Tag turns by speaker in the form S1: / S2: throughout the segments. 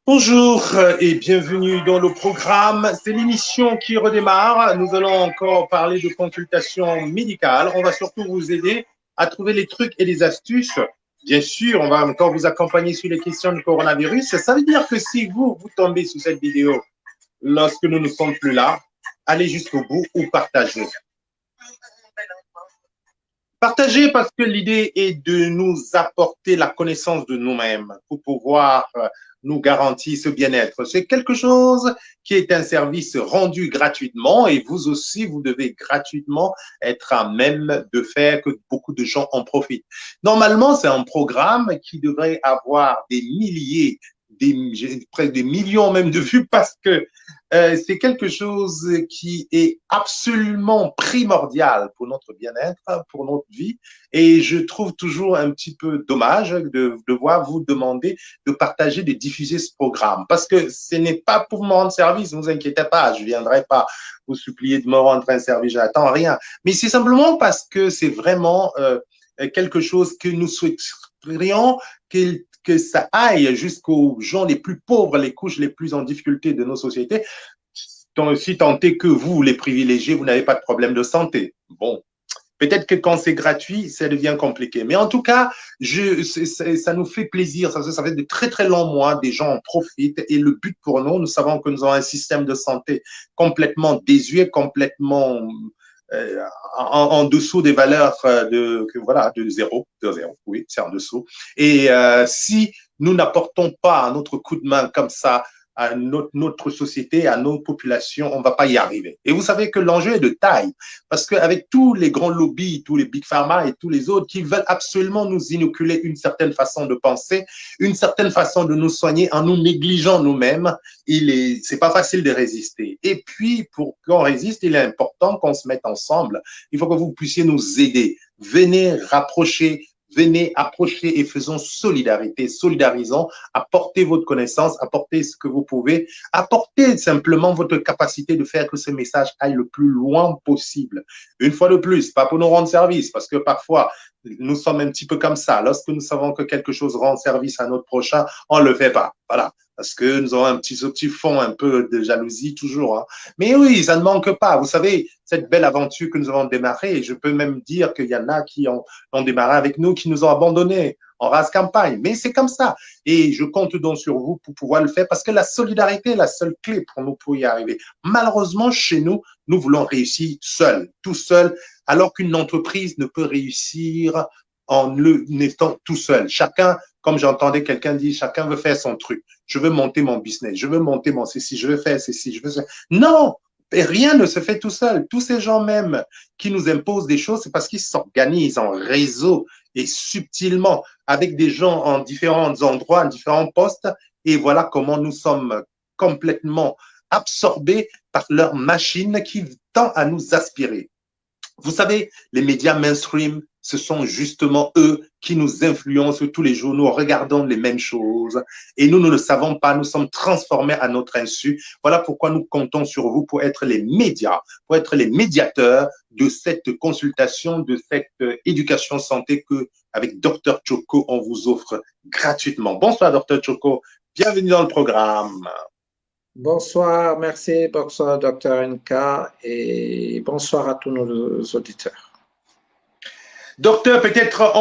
S1: Bonjour et bienvenue dans le programme. C'est l'émission qui redémarre. Nous allons encore parler de consultation médicale. On va surtout vous aider à trouver les trucs et les astuces. Bien sûr, on va encore vous accompagner sur les questions du coronavirus. Ça veut dire que si vous tombez sur cette vidéo lorsque nous ne sommes plus là, allez jusqu'au bout ou partagez. Partagez parce que l'idée est de nous apporter la connaissance de nous-mêmes pour pouvoir nous garantir ce bien-être. C'est quelque chose qui est un service rendu gratuitement et vous aussi, vous devez gratuitement être à même de faire que beaucoup de gens en profitent. Normalement, c'est un programme qui devrait avoir des milliers, presque des millions même de vues parce que c'est quelque chose qui est absolument primordial pour notre bien-être, pour notre vie. Et je trouve toujours un petit peu dommage de devoir vous demander de partager, de diffuser ce programme. Parce que ce n'est pas pour me rendre service, ne vous inquiétez pas, je ne viendrai pas vous supplier de me rendre un service, j'attends rien. Mais c'est simplement parce que c'est vraiment quelque chose que nous souhaiterions que ça aille jusqu'aux gens les plus pauvres, les couches les plus en difficulté de nos sociétés, si tant est que vous, les privilégiés, vous n'avez pas de problème de santé. Bon, peut-être que quand c'est gratuit, ça devient compliqué. Mais en tout cas, ça nous fait plaisir. Ça fait de très, très longs mois, des gens en profitent. Et le but pour nous, nous savons que nous avons un système de santé complètement désuet, complètement en dessous des valeurs de zéro, oui, c'est en dessous. Et si nous n'apportons pas notre coup de main comme ça à notre société, à nos populations, on ne va pas y arriver. Et vous savez que l'enjeu est de taille, parce qu'avec tous les grands lobbies, tous les big pharma et tous les autres qui veulent absolument nous inoculer une certaine façon de penser, une certaine façon de nous soigner en nous négligeant nous-mêmes, c'est pas facile de résister. Et puis, pour qu'on résiste, il est important qu'on se mette ensemble. Il faut que vous puissiez nous aider. Venez rapprocher, venez approcher et faisons solidarité, solidarisons, apportez votre connaissance, apportez ce que vous pouvez, apportez simplement votre capacité de faire que ce message aille le plus loin possible. Une fois de plus, pas pour nous rendre service, parce que parfois, nous sommes un petit peu comme ça. Lorsque nous savons que quelque chose rend service à notre prochain, on ne le fait pas. Voilà. Parce que nous avons ce petit fond un peu de jalousie toujours. Hein. Mais oui, ça ne manque pas. Vous savez, cette belle aventure que nous avons démarrée, je peux même dire qu'il y en a qui ont démarré avec nous, qui nous ont abandonnés en rase campagne. Mais c'est comme ça. Et je compte donc sur vous pour pouvoir le faire parce que la solidarité est la seule clé pour nous pour y arriver. Malheureusement, chez nous, nous voulons réussir seuls, tout seuls, alors qu'une entreprise ne peut réussir en étant tout seul. Chacun, comme j'entendais quelqu'un dire, chacun veut faire son truc. Je veux monter mon business, je veux monter mon ceci, je veux faire ceci, je veux ça. Non, rien ne se fait tout seul. Tous ces gens même qui nous imposent des choses, c'est parce qu'ils s'organisent en réseau et subtilement avec des gens en différents endroits, en différents postes. Et voilà comment nous sommes complètement absorbés par leur machine qui tend à nous aspirer. Vous savez, les médias mainstream, ce sont justement eux qui nous influencent tous les jours. Nous regardons les mêmes choses et nous ne le savons pas. Nous sommes transformés à notre insu. Voilà pourquoi nous comptons sur vous pour être les médias, pour être les médiateurs de cette consultation, de cette éducation santé que, avec Dr Choco, on vous offre gratuitement. Bonsoir, Dr Choco. Bienvenue dans le programme.
S2: Bonsoir, merci, bonsoir, docteur NK, et bonsoir à tous nos auditeurs.
S1: Docteur, peut-être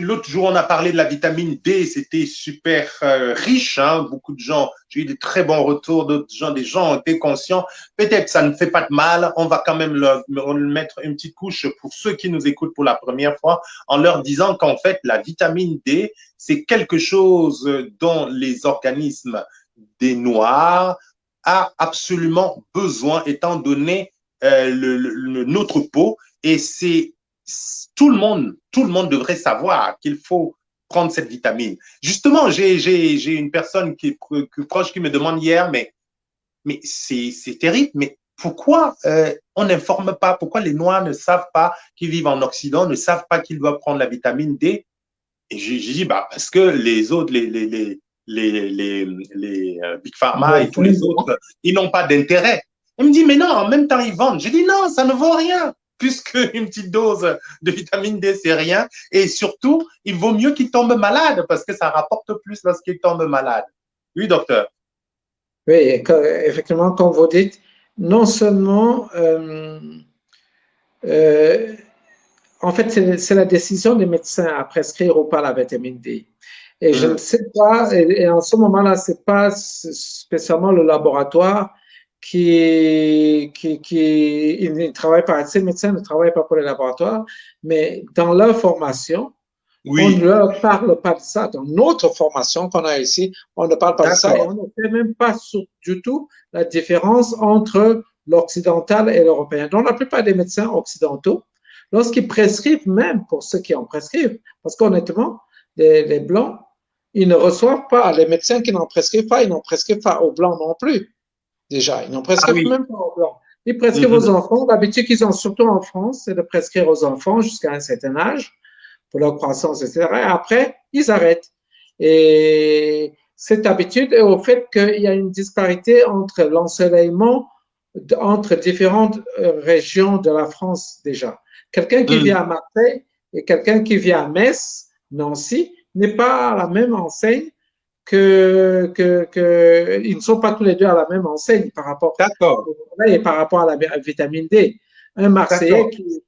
S1: l'autre jour, on a parlé de la vitamine D, c'était super riche, hein, beaucoup de gens, j'ai eu de très bons retours, d'autres gens, des gens ont été conscients. Peut-être ça ne fait pas de mal, on va quand même leur mettre une petite couche pour ceux qui nous écoutent pour la première fois, en leur disant qu'en fait, la vitamine D, c'est quelque chose dont les organismes des Noirs a absolument besoin, étant donné notre peau, et c'est tout le monde devrait savoir qu'il faut prendre cette vitamine. Justement, j'ai une personne qui est proche qui me demande hier, mais c'est terrible, mais pourquoi on n'informe pas, pourquoi les Noirs ne savent pas, qui vivent en Occident, ne savent pas qu'ils doivent prendre la vitamine D? Et j'ai dit, bah, parce que les autres, les Big Pharma et tous les autres, ils n'ont pas d'intérêt. Il me dit, mais non, en même temps, ils vendent. Je dis, non, ça ne vaut rien, puisque une petite dose de vitamine D, c'est rien. Et surtout, il vaut mieux qu'ils tombent malades, parce que ça rapporte plus lorsqu'ils tombent malades. Oui, docteur.
S2: Oui, effectivement, comme vous dites, non seulement, euh, en fait, c'est la décision des médecins à prescrire ou pas la vitamine D. Et je ne
S1: Hmm.
S2: sais pas, et en ce moment-là, c'est pas spécialement le laboratoire il ne travaille pas, ces médecins ne travaillent pas pour les laboratoires, mais dans leur formation, on ne
S1: Oui,
S2: leur parle pas de ça. Dans notre formation qu'on a ici, on ne parle pas de ça et on
S1: d'accord.
S2: ne fait même pas du tout la différence entre l'occidental et l'européen. Donc, la plupart des médecins occidentaux, lorsqu'ils prescrivent, même pour ceux qui en prescrivent, parce qu'honnêtement, les blancs, ils ne reçoivent pas, les médecins qui n'en prescrivent pas, ils n'en prescrivent pas aux blancs non plus. Déjà, ils n'en
S1: Ah
S2: prescrivent
S1: oui.
S2: même pas aux blancs. Ils prescrivent aux
S1: Mhm.
S2: enfants. L'habitude qu'ils ont surtout en France, c'est de prescrire aux enfants jusqu'à un certain âge pour leur croissance, etc. Et après, ils arrêtent. Et cette habitude est au fait qu'il y a une disparité entre l'ensoleillement entre différentes régions de la France déjà. Quelqu'un qui vit
S1: Hmm.
S2: à Marseille et quelqu'un qui vit à Metz, Nancy, n'est pas à la même enseigne ils ne sont pas tous les deux à la même enseigne par rapport
S1: D'accord,
S2: au soleil et par rapport à la vitamine D. Un Marseillais
S1: d'accord.
S2: qui,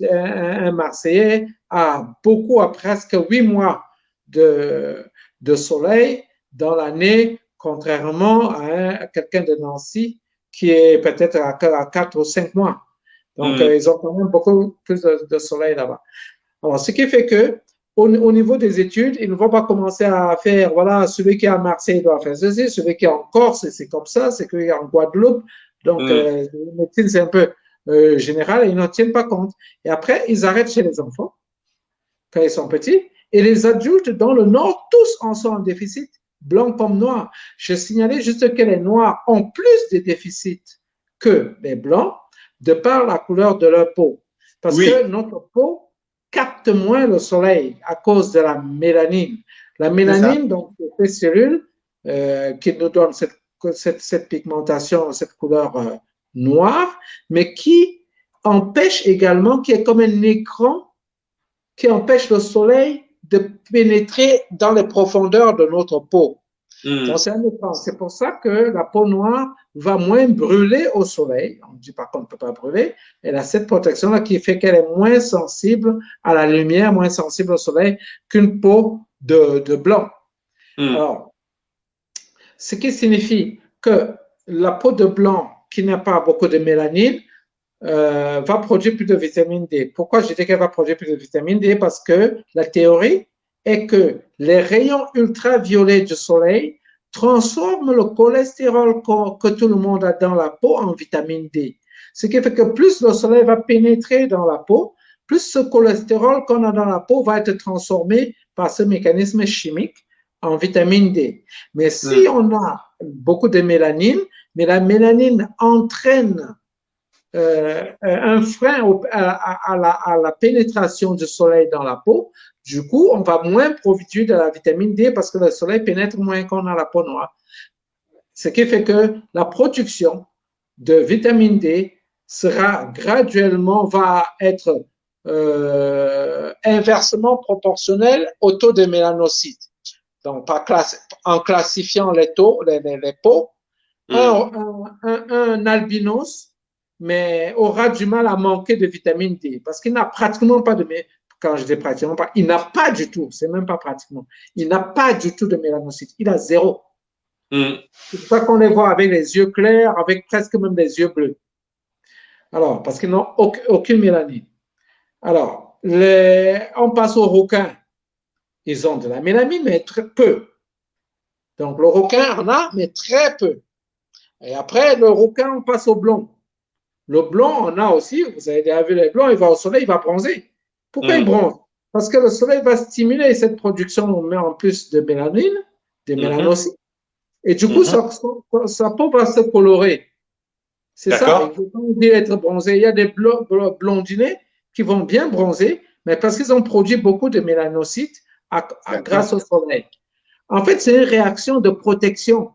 S2: un Marseillais a beaucoup, à presque 8 mois de, de soleil dans l'année, contrairement à quelqu'un de Nancy qui est peut-être à 4 ou 5 mois. Donc,
S1: Hmm.
S2: ils ont quand même beaucoup plus de soleil là-bas. Alors, ce qui fait que au niveau des études, ils ne vont pas commencer à faire, voilà, celui qui est à Marseille doit faire ceci, celui qui est en Corse, c'est comme ça, c'est qui est en Guadeloupe. Donc,
S1: Hmm.
S2: la médecine, c'est un peu général et ils n'en tiennent pas compte. Et après, ils arrêtent chez les enfants quand ils sont petits. Et les adultes dans le Nord, tous en sont en déficit, blancs comme noirs. Je signalais juste que les Noirs ont plus de déficits que les Blancs de par la couleur de leur peau. Parce que
S1: Oui,
S2: notre peau capte moins le soleil à cause de la mélanine. La
S1: c'est ça.
S2: mélanine, donc, c'est ces cellules qui nous donnent cette pigmentation, cette couleur noire, mais qui empêche également, qui est comme un écran qui empêche le soleil de pénétrer dans les profondeurs de notre peau.
S1: Hmm.
S2: Donc, c'est un écran. C'est pour ça que la peau noire va moins brûler au soleil. On ne dit pas qu'on ne peut pas brûler. Elle a cette protection-là qui fait qu'elle est moins sensible à la lumière, moins sensible au soleil qu'une peau de blanc.
S1: Hmm.
S2: Alors, ce qui signifie que la peau de blanc qui n'a pas beaucoup de mélanine va produire plus de vitamine D. Pourquoi je dis qu'elle va produire plus de vitamine D? Parce que la théorie est que les rayons ultraviolets du soleil transforment le cholestérol que tout le monde a dans la peau en vitamine D. Ce qui fait que plus le soleil va pénétrer dans la peau, plus ce cholestérol qu'on a dans la peau va être transformé par ce mécanisme chimique en vitamine D. Mais si
S1: Hmm.
S2: on a beaucoup de mélanine, mais la mélanine entraîne un frein à la pénétration du soleil dans la peau. Du coup, on va moins produire de la vitamine D parce que le soleil pénètre moins qu'on a la peau noire. Ce qui fait que la production de vitamine D sera graduellement, va être inversement proportionnelle au taux de mélanocytes. Donc, en classifiant les taux, les peaux,
S1: Hmm.
S2: un albinos, mais aura du mal à manquer de vitamine D parce qu'il n'a pratiquement pas de. Quand je dis pratiquement pas, il n'a pas du tout, c'est même pas pratiquement, il n'a pas du tout de mélanocytes, il a zéro.
S1: Hmm.
S2: C'est pour ça qu'on les voit avec les yeux clairs, avec presque même des yeux bleus. Alors, parce qu'ils n'ont aucune mélanine. Alors, on passe aux requins. Ils ont de la mélanine, mais très peu. Donc, le requin en a, mais très peu. Et après, le requin, on passe au blond. Le blond, on a aussi, vous avez déjà vu les blonds, il va au soleil, il va bronzer. Pourquoi il
S1: Hmm.
S2: bronze? Parce que le soleil va stimuler cette production, on met en plus de mélanine, de
S1: Mhm.
S2: mélanocytes, et du coup,
S1: Mhm.
S2: sa peau va se colorer. C'est ça, il
S1: D'accord,
S2: faut pas dire être bronzé. Il y a des blondinés qui vont bien bronzer, mais parce qu'ils ont produit beaucoup de mélanocytes
S1: d'accord.
S2: grâce au soleil. En fait, c'est une réaction de protection.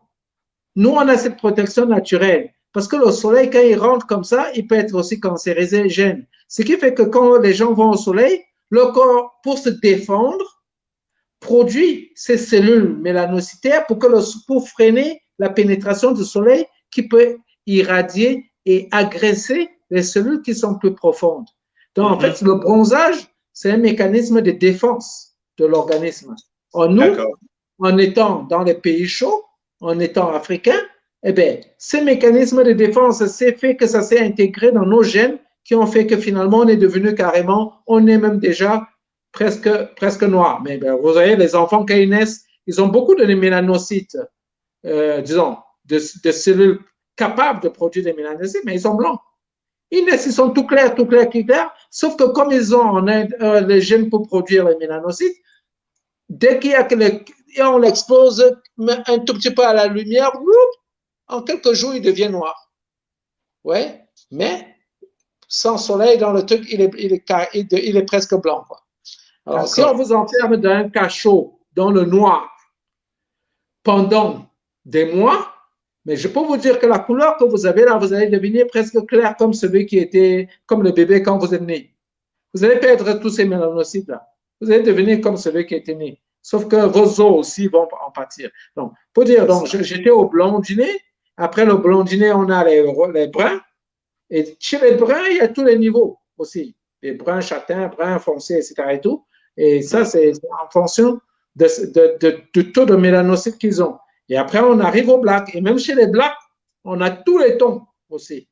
S2: Nous, on a cette protection naturelle. Parce que le soleil, quand il rentre comme ça, il peut être aussi cancérigène. Ce qui fait que quand les gens vont au soleil, le corps, pour se défendre, produit ces cellules mélanocytaires pour freiner la pénétration du soleil qui peut irradier et agresser les cellules qui sont plus profondes. Donc, en fait, le bronzage, c'est un mécanisme de défense de l'organisme. Nous, en étant dans les pays chauds, en étant africains, eh bien, ce mécanisme de défense, c'est fait que ça s'est intégré dans nos gènes qui ont fait que finalement, on est devenu carrément, on est même déjà presque noir. Mais ben, vous voyez, les enfants, quand ils naissent, ils ont beaucoup de mélanocytes, disons, de cellules capables de produire des mélanocytes, mais ils sont blancs. Ils naissent, ils sont tout clairs, sauf que comme ils ont les gènes pour produire les mélanocytes, dès qu'il y a on l'expose un tout petit peu à la lumière, en quelques jours, il devient noir. Ouais, mais sans soleil dans le truc, il est presque blanc, quoi. Alors, si on vous enferme dans un cachot, dans le noir, pendant des mois, mais je peux vous dire que la couleur que vous avez là, vous allez devenir presque clair comme celui qui était, comme le bébé quand vous êtes né. Vous allez perdre tous ces mélanocytes là. Vous allez devenir comme celui qui était né. Sauf que vos os aussi vont en pâtir. Donc, pour dire, donc, j'étais au blondinet. Après le blondinet, on a les bruns. Et chez les bruns, il y a tous les niveaux aussi. Les bruns châtains, bruns foncés, etc. et tout. Et ça, c'est en fonction du taux de mélanocytes qu'ils ont. Et après, on arrive aux blacks. Et même chez les blacks, on a tous les tons aussi.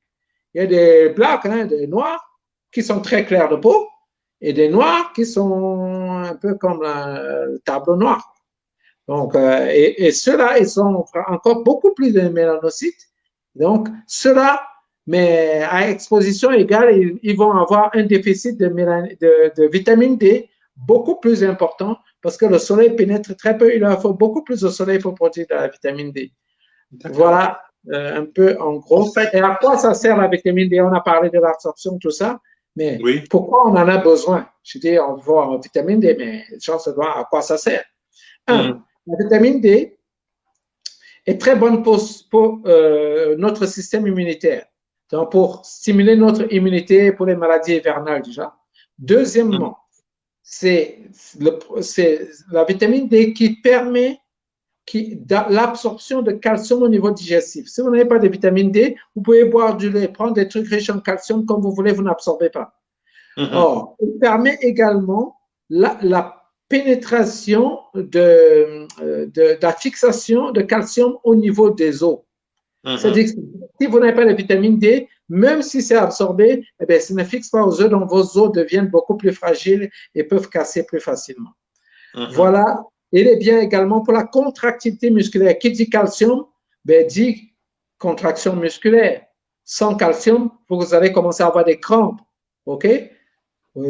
S2: Il y a des blacks, des noirs, qui sont très clairs de peau, et des noirs qui sont un peu comme le tableau noir. Donc, et ceux-là, ils sont encore beaucoup plus de mélanocytes. Donc, ceux-là, mais à exposition égale, ils vont avoir un déficit de vitamine D beaucoup plus important parce que le soleil pénètre très peu. Il leur faut beaucoup plus de soleil pour produire de la vitamine D. Voilà un peu en gros. Et à quoi ça sert la vitamine D? On a parlé de l'absorption, tout ça. Mais pourquoi on en a besoin? Je dis, on voit en vitamine D, mais les gens se demandent à quoi ça sert. La vitamine D est très bonne pour notre système immunitaire. Donc, pour stimuler notre immunité pour les maladies hivernales déjà. Deuxièmement, c'est la vitamine D qui permet l'absorption de calcium au niveau digestif. Si vous n'avez pas de vitamine D, vous pouvez boire du lait, prendre des trucs riches en calcium comme vous voulez, vous n'absorbez pas. Or, il permet également la pénétration de la fixation de calcium au niveau des os. C'est-à-dire que si vous n'avez pas de vitamine D, même si c'est absorbé, eh bien, ça ne fixe pas aux os, donc vos os deviennent beaucoup plus fragiles et peuvent casser plus facilement. Voilà. Il est bien également pour la contractilité musculaire. Qui dit calcium, ben, dit contraction musculaire. Sans calcium, vous allez commencer à avoir des crampes. OK?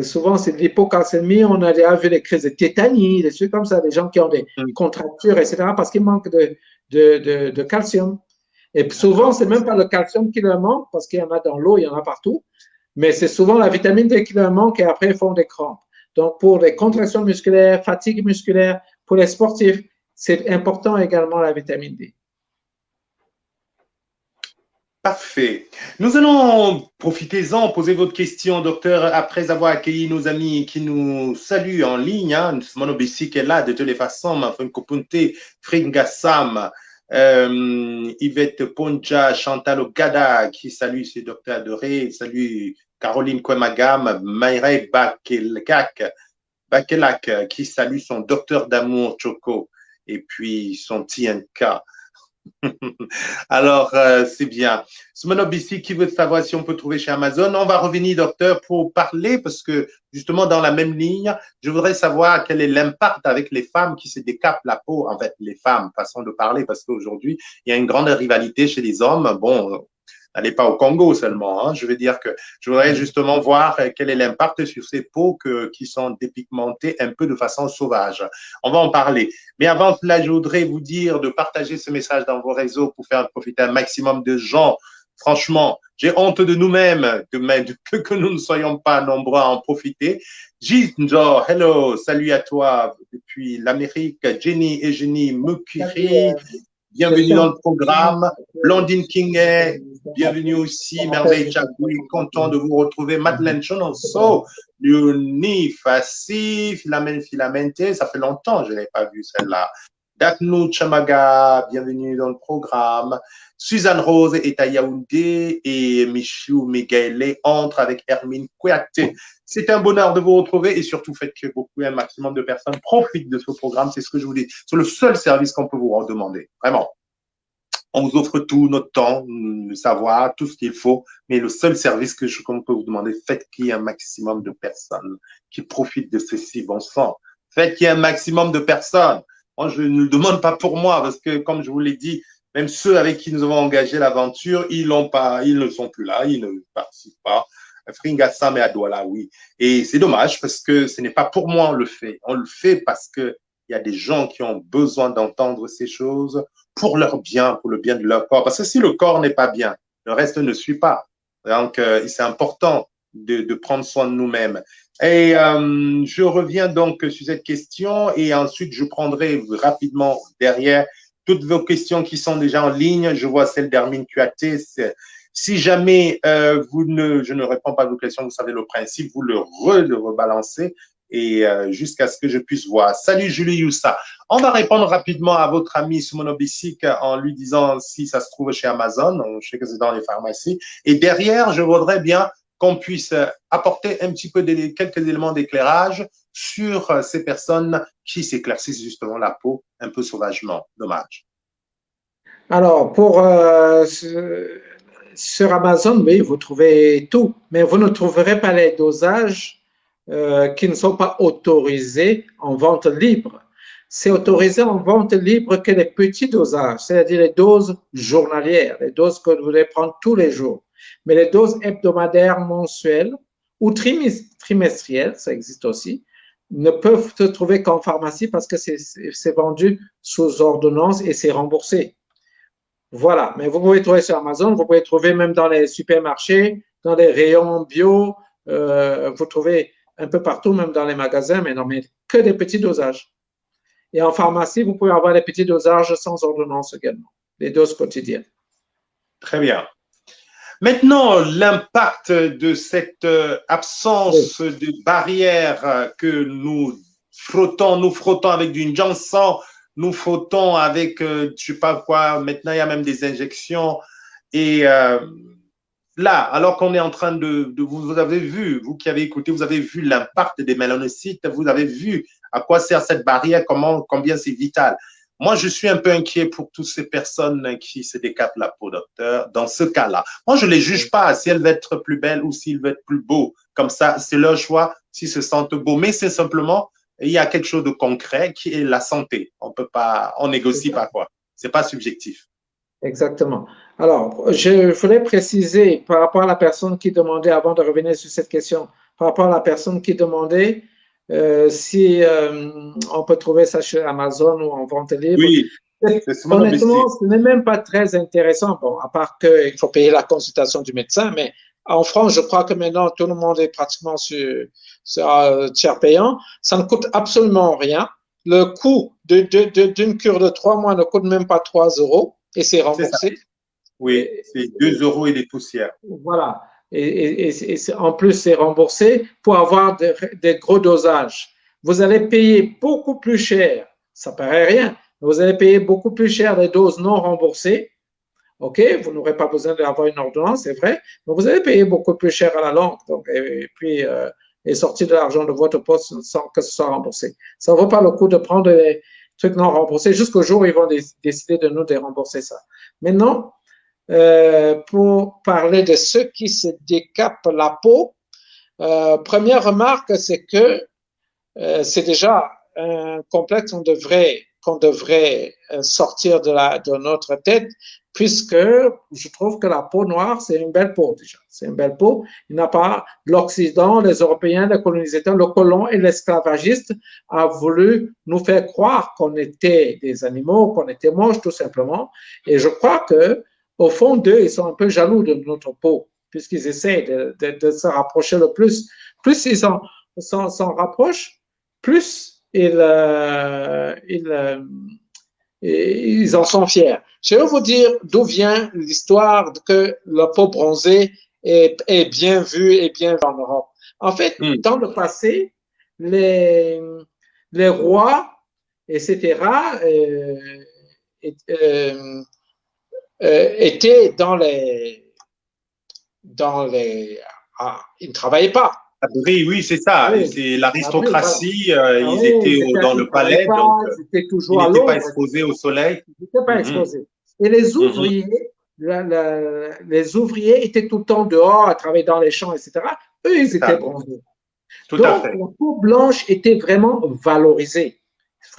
S2: Souvent, c'est de l'hypocalcémie. On a déjà vu des crises de tétanie, des trucs comme ça, des gens qui ont des contractures, etc., parce qu'ils manquent de calcium. Et souvent, c'est même pas le calcium qui leur manque, parce qu'il y en a dans l'eau, il y en a partout, mais c'est souvent la vitamine D qui leur manque et après, ils font des crampes. Donc, pour les contractions musculaires, fatigue musculaire, pour les sportifs, c'est important également la vitamine D.
S1: Parfait. Nous allons, profitez-en, poser votre question, docteur, après avoir accueilli nos amis qui nous saluent en ligne. Monobissi qui est là de toutes les façons, Mafun Kopunte, Fringasam, Yvette Ponja, Chantal Ogada, qui salue ce docteur adoré, salue Caroline Kwemagam, Maïre Bakelak, qui salue son docteur d'amour, Choco, et puis son TNK. Alors, c'est bien. Smonobissi qui veut savoir si on peut trouver chez Amazon. On va revenir, docteur, pour parler, parce que justement, dans la même ligne, je voudrais savoir quel est l'impact avec les femmes qui se décapent la peau. En fait, les femmes, façon de parler, parce qu'aujourd'hui, il y a une grande rivalité chez les hommes. Bon, n'allez pas au Congo seulement. Je veux dire que je voudrais justement voir quel est l'impact sur ces peaux qui sont dépigmentées un peu de façon sauvage. On va en parler. Mais avant cela, je voudrais vous dire de partager ce message dans vos réseaux pour faire profiter un maximum de gens. Franchement, j'ai honte de nous-mêmes que nous ne soyons pas nombreux à en profiter. Jinjo, hello, salut à toi depuis l'Amérique. Jenny et Jenny Mukiri, bienvenue dans le programme. Blondine King, bienvenue aussi. Merveille Chakoui, content de vous retrouver. Madeleine Chononso, Léonie Fassi, Filamente, ça fait longtemps, je n'ai pas vu celle-là. Daknou Chamaga, bienvenue dans le programme. Suzanne Rose est à Yaoundé et Michou Megaele entre avec Hermine Kouyaté. C'est un bonheur de vous retrouver et surtout faites que beaucoup, un maximum de personnes profitent de ce programme. C'est ce que je vous dis. C'est le seul service qu'on peut vous demander. Vraiment. On vous offre tout, notre temps, le savoir, tout ce qu'il faut. Mais le seul service qu'on peut vous demander, faites qu'il y ait un maximum de personnes qui profitent de ceci, bon sang. Faites qu'il y ait un maximum de personnes. Moi, je ne le demande pas pour moi parce que, comme je vous l'ai dit, même ceux avec qui nous avons engagé l'aventure, ils ne sont plus là, ils ne participent pas. Fringassa et Adouala, oui. Et c'est dommage parce que ce n'est pas pour moi on le fait. On le fait parce qu'il y a des gens qui ont besoin d'entendre ces choses pour leur bien, pour le bien de leur corps. Parce que si le corps n'est pas bien, le reste ne suit pas. Donc, c'est important de prendre soin de nous-mêmes. Et je reviens donc sur cette question et ensuite je prendrai rapidement derrière toutes vos questions qui sont déjà en ligne. Je vois celle d'Hermine Kouyaté. Si jamais je ne réponds pas à vos questions, vous savez le principe, vous le rebalancez et jusqu'à ce que je puisse voir. Salut Julie Youssa. On va répondre rapidement à votre ami Sumonobisic en lui disant si ça se trouve chez Amazon. Je sais que c'est dans les pharmacies. Et derrière, je voudrais bien qu'on puisse apporter un petit peu quelques éléments d'éclairage sur ces personnes qui s'éclaircissent justement la peau un peu sauvagement. Dommage.
S2: Alors, sur Amazon, oui, vous trouvez tout, mais vous ne trouverez pas les dosages qui ne sont pas autorisés en vente libre. C'est autorisé en vente libre que les petits dosages, c'est-à-dire les doses journalières, les doses que vous devez prendre tous les jours. Mais les doses hebdomadaires, mensuelles ou trimestrielles, ça existe aussi, ne peuvent se trouver qu'en pharmacie parce que c'est vendu sous ordonnance et c'est remboursé. Voilà, mais vous pouvez trouver sur Amazon, vous pouvez trouver même dans les supermarchés, dans les rayons bio, vous trouvez un peu partout, même dans les magasins, mais non, mais que des petits dosages. Et en pharmacie, vous pouvez avoir des petits dosages sans ordonnance également, les doses quotidiennes.
S1: Très bien. Maintenant, l'impact de cette absence de barrière que nous frottons avec du Janssen, nous frottons avec, je sais pas quoi, maintenant il y a même des injections. Et là, alors qu'on est en train vous avez vu, vous qui avez écouté, vous avez vu l'impact des mélanocytes, vous avez vu à quoi sert cette barrière, combien c'est vital. Moi, je suis un peu inquiet pour toutes ces personnes qui se décapent la peau, docteur, dans ce cas-là. Moi, je ne les juge pas si elles veulent être plus belles ou s'ils veulent être plus beaux. Comme ça, c'est leur choix s'ils se sentent beaux. Mais c'est simplement, il y a quelque chose de concret qui est la santé. On négocie pas quoi. C'est pas subjectif.
S2: Exactement. Alors, je voulais préciser par rapport à la personne qui demandait, avant de revenir sur cette question, par rapport à la personne qui demandait si on peut trouver ça chez Amazon ou en vente libre.
S1: Oui,
S2: honnêtement, ce n'est même pas très intéressant, bon, à part qu'il faut payer la consultation du médecin, mais en France, je crois que maintenant, tout le monde est pratiquement sur tiers payant. Ça ne coûte absolument rien. Le coût d'une cure de 3 mois ne coûte même pas 3 € et c'est remboursé.
S1: Oui, c'est 2 € et des poussières.
S2: Voilà. Et en plus, c'est remboursé pour avoir des gros dosages. Vous allez payer beaucoup plus cher, ça paraît rien, mais vous allez payer beaucoup plus cher les doses non remboursées. OK, vous n'aurez pas besoin d'avoir une ordonnance, c'est vrai, mais vous allez payer beaucoup plus cher à la longue. Donc, et puis, sortir de l'argent de votre poste sans que ce soit remboursé. Ça ne vaut pas le coup de prendre des trucs non remboursés jusqu'au jour où ils vont décider de nous rembourser ça. Maintenant, pour parler de ceux qui se décapent la peau, première remarque, c'est que c'est déjà un complexe qu'on devrait sortir de notre tête, puisque je trouve que la peau noire, c'est une belle peau déjà. C'est une belle peau. Il n'a pas l'Occident, les Européens, les colonisateurs, le colon et l'esclavagiste a voulu nous faire croire qu'on était des animaux, qu'on était moches tout simplement. Et je crois que au fond d'eux, ils sont un peu jaloux de notre peau, puisqu'ils essaient de se rapprocher le plus. Plus ils s'en rapprochent, plus ils Et ils en sont fiers. Je vais vous dire d'où vient l'histoire que la peau bronzée est bien vue et bien vue en Europe. En fait, dans le passé, les, les rois, etc., euh, étaient ils ne travaillaient pas.
S1: Oui, c'est ça.
S2: Oui,
S1: C'est
S2: voilà.
S1: l'aristocratie.
S2: Ah
S1: Ils
S2: oui,
S1: étaient dans
S2: ils
S1: le
S2: ne travaillaient
S1: palais, donc
S2: pas, ils étaient
S1: ils
S2: toujours à
S1: n'étaient pas
S2: l'ombre,
S1: exposés
S2: etc.
S1: au soleil.
S2: Ils n'étaient pas
S1: Mhm,
S2: exposés. Et les
S1: mhm.
S2: ouvriers, les ouvriers étaient tout le temps dehors à travailler dans les champs, etc. Eux, ils étaient
S1: Ça,
S2: bronzés.
S1: tout à
S2: Donc,
S1: fait.
S2: la peau blanche était vraiment valorisée.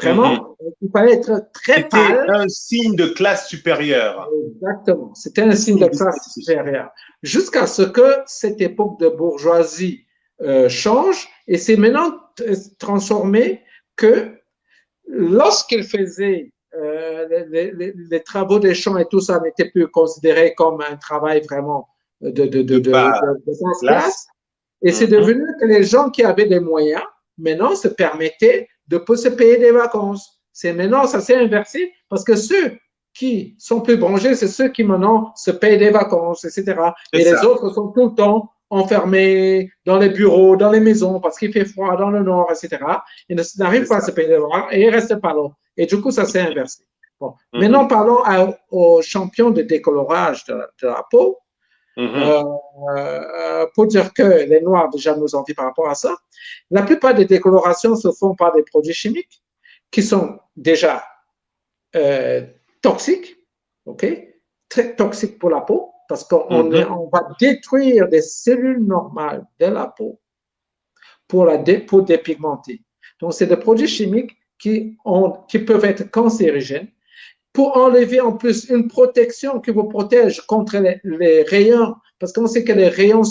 S1: Mhm.
S2: Vraiment, il fallait être très
S1: C'était
S2: pâle.
S1: un signe de classe supérieure.
S2: Exactement. C'était un signe de
S1: Signe
S2: classe
S1: distinctif.
S2: supérieure. Jusqu'à ce que cette époque de bourgeoisie change et c'est maintenant transformé que lorsqu'il faisait les travaux des champs et tout ça n'était plus considéré comme un travail vraiment
S1: De bas
S2: basse
S1: classe.
S2: classe. Et c'est
S1: Mhm.
S2: devenu que les gens qui avaient des moyens, maintenant, se permettaient de se payer des vacances. C'est maintenant, ça s'est inversé parce que ceux qui sont plus branchés, c'est ceux qui maintenant se payent des vacances, etc.
S1: C'est
S2: Et les
S1: ça.
S2: autres sont tout le temps enfermés dans les bureaux, dans les maisons, parce qu'il fait froid dans le nord, etc. Ils
S1: C'est
S2: n'arrivent pas à
S1: ça.
S2: se payer des vacances et ils ne restent pas là. Et du coup, ça s'est inversé. Bon. Maintenant,
S1: Mhm,
S2: parlons aux champions de décolorage de la peau.
S1: mhm,
S2: Euh, pour dire que les Noirs déjà nous envient par rapport à ça. La plupart des décolorations se font par des produits chimiques qui sont déjà euh, toxiques, ok, très toxiques pour la peau, parce
S1: mhm,
S2: on va détruire des cellules normales de la peau pour dépigmenter. Donc, c'est des produits chimiques qui peuvent être cancérigènes pour enlever en plus une protection qui vous protège contre les rayons, parce qu'on sait que les rayons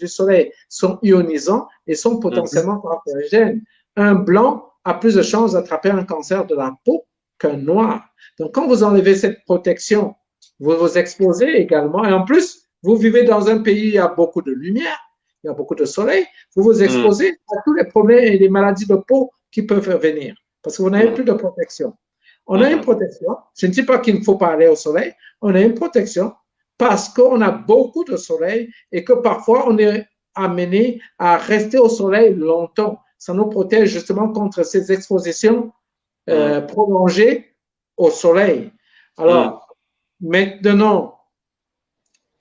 S2: du soleil sont ionisants et sont
S1: mhm.
S2: potentiellement cancérigènes. Un blanc a plus de chances d'attraper un cancer de la peau qu'un noir. Donc, quand vous enlevez cette protection, vous vous exposez également. Et en plus, vous vivez dans un pays où il y a beaucoup de lumière, il y a beaucoup de soleil, vous vous
S1: Mhm,
S2: exposez à tous les problèmes et les maladies de peau qui peuvent venir parce que vous n'avez
S1: mhm,
S2: plus de protection. On a une
S1: mhm.
S2: protection. Je ne dis pas qu'il ne faut pas aller au soleil. On a une protection parce qu'on a beaucoup de soleil et que parfois on est amené à rester au soleil longtemps. Ça nous protège justement contre ces expositions
S1: Mhm,
S2: prolongées au soleil.
S1: mhm,
S2: Alors, maintenant,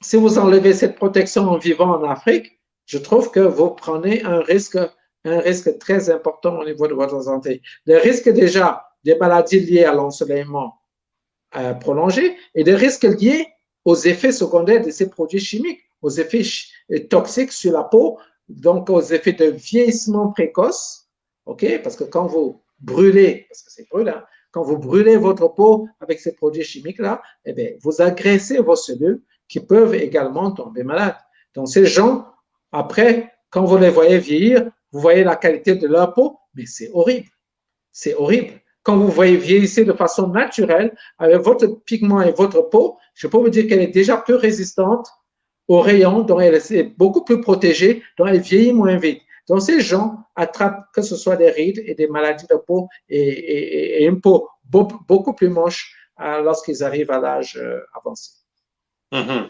S2: si vous enlevez cette protection en vivant en Afrique, je trouve que vous prenez un risque très important au niveau de votre santé. Le risque déjà des maladies liées à l'ensoleillement prolongé et des risques liés aux effets secondaires de ces produits chimiques, aux effets toxiques sur la peau, donc aux effets de vieillissement précoce, ok? Parce que quand vous brûlez, parce que c'est brûlant, quand vous brûlez votre peau avec ces produits chimiques-là, eh bien, vous agressez vos cellules qui peuvent également tomber malades. Donc, ces gens, après, quand vous les voyez vieillir, vous voyez la qualité de leur peau, mais c'est horrible. C'est horrible. Quand vous voyez vieillissez de façon naturelle, avec votre pigment et votre peau, je peux vous dire qu'elle est déjà plus résistante aux rayons, donc elle est beaucoup plus protégée, donc elle vieillit moins vite. Donc ces gens attrapent que ce soit des rides et des maladies de peau et une peau beaucoup plus moche lorsqu'ils arrivent à l'âge avancé.
S1: mhm.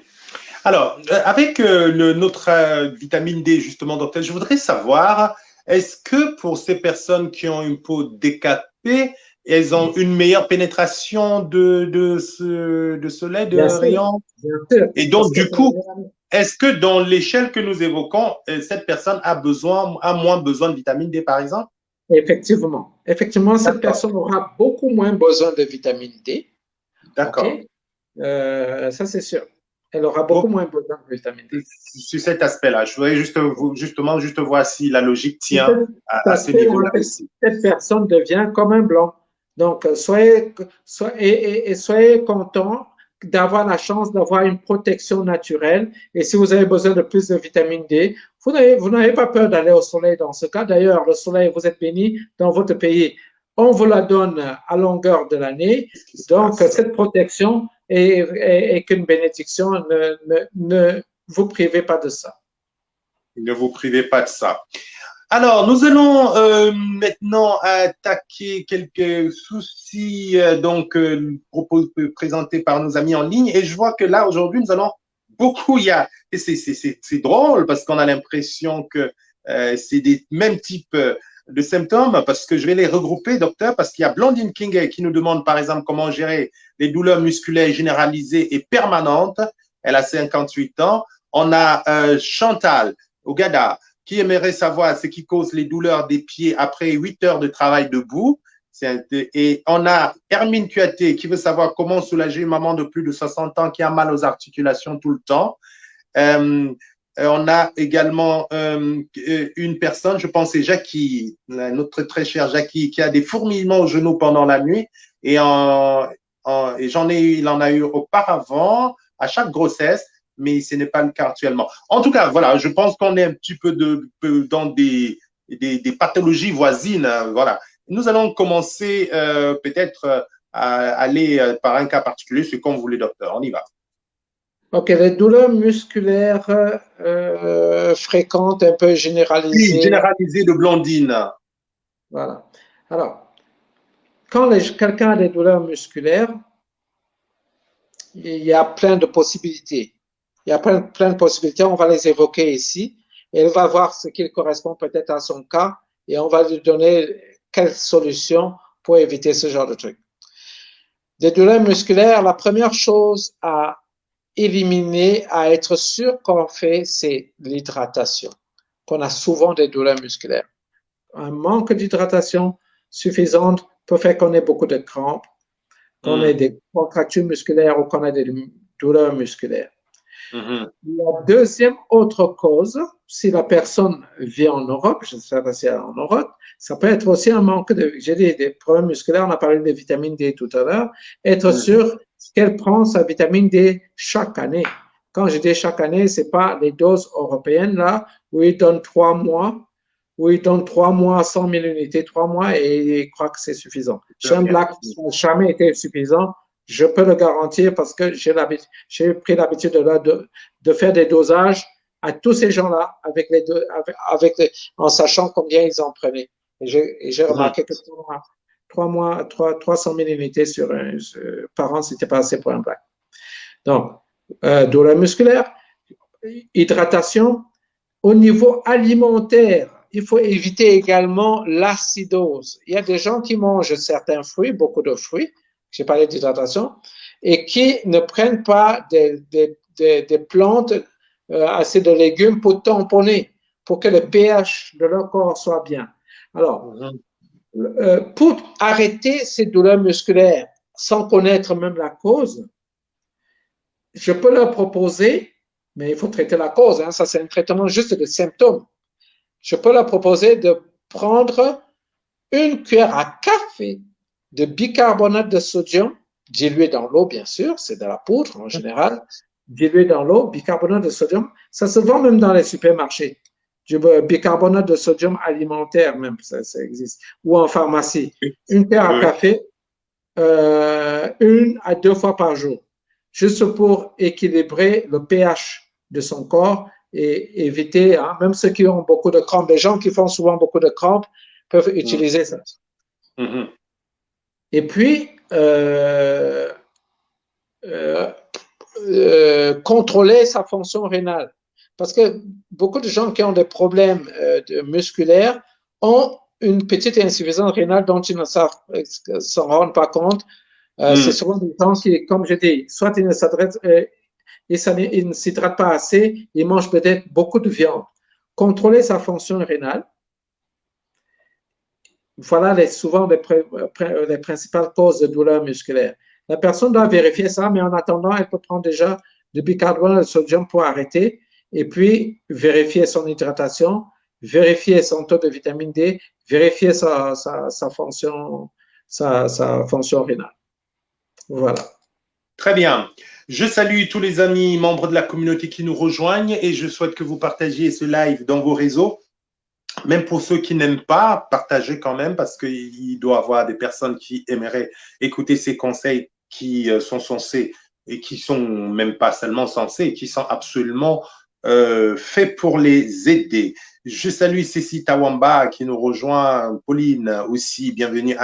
S1: Alors, avec notre vitamine D, justement, docteur, je voudrais savoir, est-ce que pour ces personnes qui ont une peau décapée, elles ont une meilleure pénétration de ce lait de
S2: Bien sûr,
S1: rayon?
S2: bien sûr,
S1: Et
S2: parce
S1: donc,
S2: que
S1: du coup, est-ce que dans l'échelle que nous évoquons, cette personne a moins besoin de vitamine D, par exemple?
S2: effectivement, cette
S1: D'accord,
S2: personne aura beaucoup moins besoin de vitamine D. OK?
S1: d'accord.
S2: Ça, c'est sûr. Elle aura beaucoup
S1: Bon,
S2: moins besoin de vitamine D.
S1: sur cet aspect-là, je voudrais justement juste voir si la logique
S2: Sur
S1: tient à ce niveau-là aussi.
S2: cette personne devient comme un blanc. Donc, soyez content d'avoir la chance d'avoir une protection naturelle. Et si vous avez besoin de plus de vitamine D, vous n'avez pas peur d'aller au soleil dans ce cas. D'ailleurs, le soleil, vous êtes béni dans votre pays. On vous la donne à longueur de l'année.
S1: Qu'est-ce qui se
S2: Donc,
S1: passe?
S2: cette protection est qu'une bénédiction. Ne vous privez pas de ça.
S1: Ne vous privez pas de ça. Alors, nous allons maintenant attaquer quelques soucis présentés par nos amis en ligne. Et je vois que là, aujourd'hui, nous allons beaucoup, et c'est drôle parce qu'on a l'impression que c'est des mêmes types de symptômes, parce que je vais les regrouper, docteur, parce qu'il y a Blondine King qui nous demande, par exemple, comment gérer les douleurs musculaires généralisées et permanentes. Elle a 58 ans. On a Chantal Ogada qui aimerait savoir ce qui cause les douleurs des pieds après 8 heures de travail debout. Et on a Hermine Cuaté qui veut savoir comment soulager une maman de plus de 60 ans qui a mal aux articulations tout le temps. On a également une personne, je pense c'est Jackie, notre très chère Jackie, qui a des fourmillements aux genoux pendant la nuit. Et, il en a eu auparavant, à chaque grossesse, mais ce n'est pas le cas actuellement. En tout cas, voilà, je pense qu'on est un petit peu dans des pathologies voisines. Voilà. Nous allons commencer peut-être à aller par un cas particulier, c'est comme vous voulez, docteur. On y va.
S2: Ok, les douleurs musculaires fréquentes, un peu généralisées.
S1: Oui, généralisées de Blondine.
S2: Voilà. Alors, quand quelqu'un a des douleurs musculaires, il y a plein de possibilités. Il y a plein de possibilités, on va les évoquer ici, et on va voir ce qui correspond peut-être à son cas, et on va lui donner quelles solutions pour éviter ce genre de trucs. Des douleurs musculaires, la première chose à éliminer, à être sûr qu'on fait, c'est l'hydratation. Qu'on a souvent des douleurs musculaires. Un manque d'hydratation suffisante peut faire qu'on ait beaucoup de crampes, qu'on ait des contractures musculaires ou qu'on ait des douleurs musculaires. La deuxième autre cause, si la personne vit en Europe, je ne sais pas si elle est en Europe, ça peut être aussi un manque de, j'ai dit, des problèmes musculaires, on a parlé de vitamine D tout à l'heure, être sûr qu'elle prend sa vitamine D chaque année. Quand je dis chaque année, ce n'est pas les doses européennes là, où ils donnent 3 mois, où ils donnent 3 mois, 100 000 unités, 3 mois, et ils croient que c'est suffisant. Chez un Black, ça n'a jamais été suffisant. Je peux le garantir parce que j'ai pris l'habitude de faire des dosages à tous ces gens-là en sachant combien ils en prenaient. Et j'ai remarqué que 300 000 unités par an, c'était pas assez pour un Black. Donc, douleur musculaire, hydratation. Au niveau alimentaire, il faut éviter également l'acidose. Il y a des gens qui mangent certains fruits, beaucoup de fruits, j'ai parlé d'hydratation, et qui ne prennent pas des plantes, assez de légumes pour tamponner, pour que le pH de leur corps soit bien. Alors, pour arrêter ces douleurs musculaires, sans connaître même la cause, je peux leur proposer, mais il faut traiter la cause, hein, ça c'est un traitement juste de symptômes. Je peux leur proposer de prendre une cuillère à café de bicarbonate de sodium, dilué dans l'eau, bien sûr, c'est de la poudre en général, dilué dans l'eau, bicarbonate de sodium, ça se vend même dans les supermarchés. Du bicarbonate de sodium alimentaire même, ça existe, ou en pharmacie. Une cuillère à café, 1 à 2 fois par jour, juste pour équilibrer le pH de son corps et éviter, hein, même ceux qui ont beaucoup de crampes, les gens qui font souvent beaucoup de crampes peuvent utiliser ça. Et puis, contrôler sa fonction rénale. Parce que beaucoup de gens qui ont des problèmes musculaires ont une petite insuffisance rénale dont ils ne s'en rendent pas compte. C'est souvent des gens qui, comme je dis, soit ils ne s'hydratent pas assez, ils mangent peut-être beaucoup de viande. Contrôler sa fonction rénale. Voilà souvent les principales causes de douleurs musculaires. La personne doit vérifier ça, mais en attendant, elle peut prendre déjà du bicarbonate de sodium pour arrêter et puis vérifier son hydratation, vérifier son taux de vitamine D, vérifier sa fonction rénale. Voilà.
S1: Très bien. Je salue tous les amis membres de la communauté qui nous rejoignent et je souhaite que vous partagiez ce live dans vos réseaux. Même pour ceux qui n'aiment pas, partagez quand même parce qu'il doit y avoir des personnes qui aimeraient écouter ces conseils qui sont censés et qui sont même pas seulement censés, qui sont absolument fait pour les aider. Je salue Cécile Tawamba qui nous rejoint, Pauline aussi, bienvenue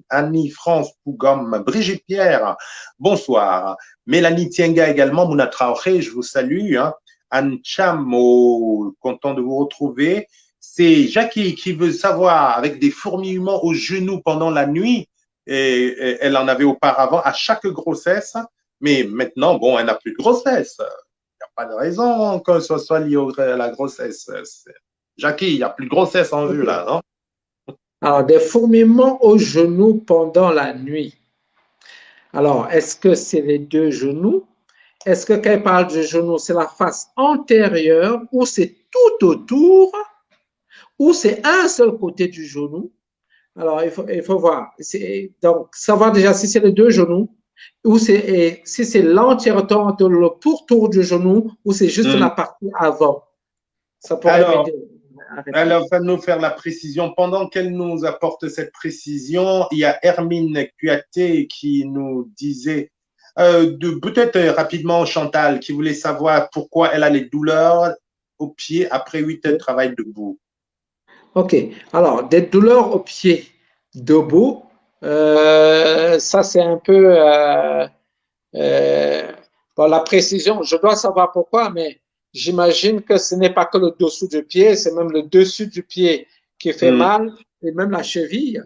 S1: Annie-France Pougom, Brigitte Pierre, bonsoir. Mélanie Tienga également, Mouna Traoré, je vous salue. Hein. Anne Chamo, content de vous retrouver. C'est Jackie qui veut savoir, avec des fourmillements aux genoux pendant la nuit, et elle en avait auparavant à chaque grossesse, mais maintenant, bon, elle n'a plus de grossesse. Il n'y a pas de raison que ce soit lié à la grossesse. Jackie, il n'y a plus de grossesse en vue là, non?
S2: Alors, des fourmillements aux genoux pendant la nuit. Alors, est-ce que c'est les deux genoux? Est-ce que quand il parle de genoux, c'est la face antérieure ou c'est tout autour ou c'est un seul côté du genou? Alors, il faut voir. Donc, savoir déjà si c'est les deux genoux ou si c'est l'entièreté entre le pourtour du genou ou c'est juste la partie avant. Ça pourrait m'aider.
S1: Alors, va nous faire la précision. Pendant qu'elle nous apporte cette précision, il y a Hermine Cuaté qui nous disait, peut-être rapidement, Chantal, qui voulait savoir pourquoi elle a les douleurs au pied après 8 heures de travail debout.
S2: OK. Alors, des douleurs au pied debout, ça c'est un peu bon, la précision. Je dois savoir pourquoi, mais j'imagine que ce n'est pas que le dessous du pied, c'est même le dessus du pied qui fait mal et même la cheville.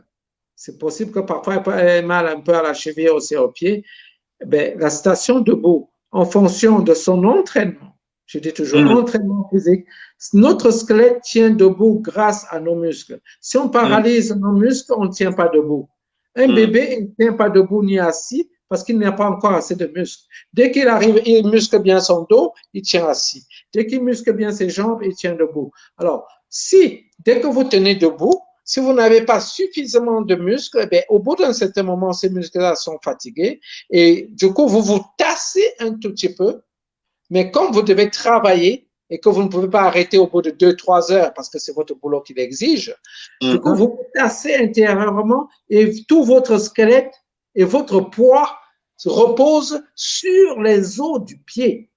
S2: C'est possible que parfois elle ait mal un peu à la cheville aussi au pied. Ben, la station debout, en fonction de son entraînement, je dis toujours entraînement physique, notre squelette tient debout grâce à nos muscles. Si on paralyse nos muscles, on ne tient pas debout. Un bébé, il ne tient pas debout ni assis parce qu'il n'a pas encore assez de muscles. Dès qu'il arrive, il muscle bien son dos, il tient assis. Dès qu'il muscle bien ses jambes, il tient debout. Alors, dès que vous tenez debout, si vous n'avez pas suffisamment de muscles, eh bien, au bout d'un certain moment, ces muscles-là sont fatigués et du coup, vous vous tassez un tout petit peu. Mais comme vous devez travailler et que vous ne pouvez pas arrêter au bout de 2-3 heures parce que c'est votre boulot qui l'exige, du coup, vous vous tassez intérieurement et tout votre squelette et votre poids se repose sur les os du pied.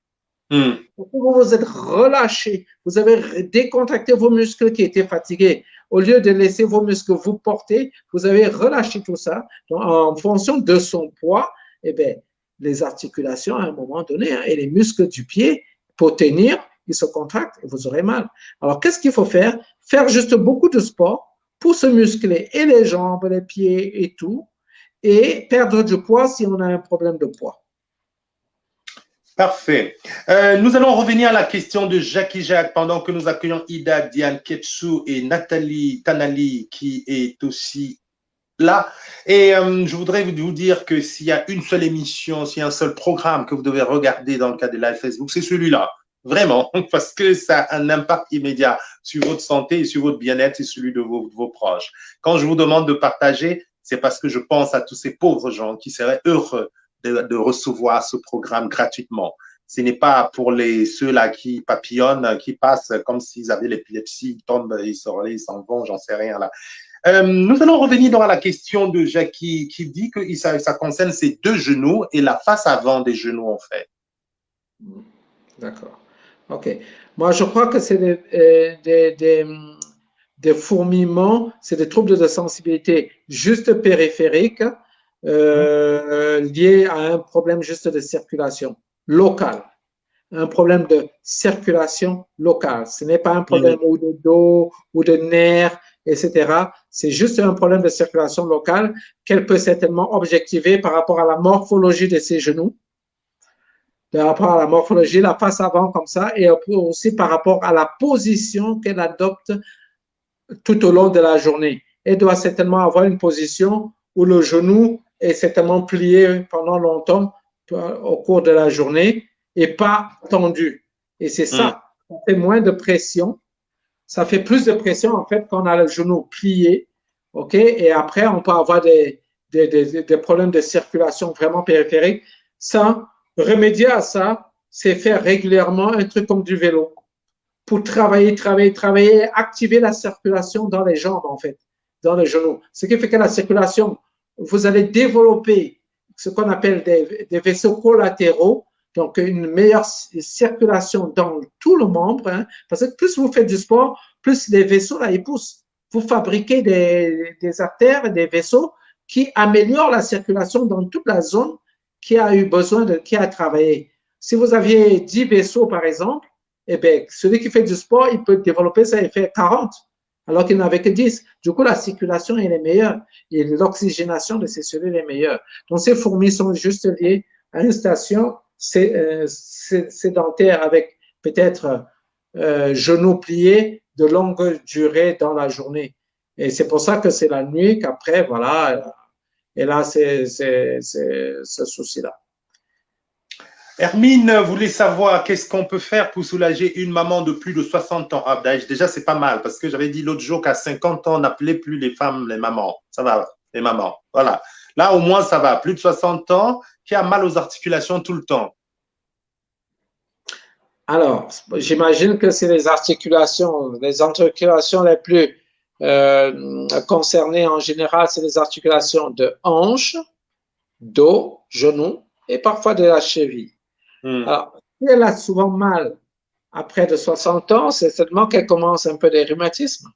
S2: Vous vous êtes relâché, vous avez décontracté vos muscles qui étaient fatigués. Au lieu de laisser vos muscles vous porter, vous avez relâché tout ça. Donc, en fonction de son poids, eh bien, les articulations à un moment donné et les muscles du pied, pour tenir, ils se contractent et vous aurez mal. Alors, qu'est-ce qu'il faut faire? Faire juste beaucoup de sport pour se muscler et les jambes, les pieds et tout, et perdre du poids si on a un problème de poids.
S1: Parfait. Nous allons revenir à la question de Jackie Jacques pendant que nous accueillons Ida, Diane, Ketsu et Nathalie Tanali qui est aussi là. Et je voudrais vous dire que s'il y a une seule émission, s'il y a un seul programme que vous devez regarder dans le cadre de live Facebook, c'est celui-là. Vraiment, parce que ça a un impact immédiat sur votre santé et sur votre bien-être et celui de vos proches. Quand je vous demande de partager, c'est parce que je pense à tous ces pauvres gens qui seraient heureux de recevoir ce programme gratuitement. Ce n'est pas pour ceux-là qui papillonnent, qui passent comme s'ils avaient l'épilepsie, ils tombent, ils s'en vont, j'en sais rien là. Nous allons revenir dans la question de Jackie qui dit que ça concerne ses deux genoux et la face avant des genoux en fait.
S2: D'accord. OK. Moi, je crois que c'est des fourmillements, c'est des troubles de sensibilité juste périphériques liés à un problème juste de circulation locale. Un problème de circulation locale. Ce n'est pas un problème ou de dos ou de nerfs, etc. C'est juste un problème de circulation locale qu'elle peut certainement objectiver par rapport à la morphologie de ses genoux, par rapport à la morphologie, la face avant comme ça, et aussi par rapport à la position qu'elle adopte tout au long de la journée. Elle doit certainement avoir une position où le genou est certainement plié pendant longtemps au cours de la journée et pas tendu. Et c'est ça, ça fait moins de pression. Ça fait plus de pression, en fait, quand on a le genou plié. OK? Et après, on peut avoir des problèmes de circulation vraiment périphériques. Ça, remédier à ça, c'est faire régulièrement un truc comme du vélo pour travailler, activer la circulation dans les jambes, en fait, dans les genoux. Ce qui fait que la circulation, vous allez développer ce qu'on appelle des vaisseaux collatéraux Donc, une meilleure circulation dans tout le membre, hein, parce que plus vous faites du sport, plus les vaisseaux, là, ils poussent. Vous fabriquez des artères et des vaisseaux qui améliorent la circulation dans toute la zone qui a eu besoin qui a travaillé. Si vous aviez 10 vaisseaux, par exemple, eh bien, celui qui fait du sport, il peut développer ça et faire 40, alors qu'il n'avait que 10. Du coup, la circulation, elle est meilleure et l'oxygénation de ces cellules est meilleure. Donc, ces fourmis sont juste liées à une station sédentaire avec peut-être genoux pliés de longue durée dans la journée. Et c'est pour ça que c'est la nuit qu'après, voilà, et là, c'est ce souci-là.
S1: Hermine voulait savoir qu'est-ce qu'on peut faire pour soulager une maman de plus de 60 ans. Ah, déjà, c'est pas mal parce que j'avais dit l'autre jour qu'à 50 ans, on n'appelait plus les femmes les mamans. Ça va, les mamans. Voilà. Là, au moins, ça va. Plus de 60 ans, qui a mal aux articulations tout le temps.
S2: Alors, j'imagine que c'est les articulations les plus concernées en général, c'est les articulations de hanche, dos, genoux et parfois de la cheville. Alors, si elle a souvent mal après de 60 ans, c'est certainement qu'elle commence un peu des rhumatismes.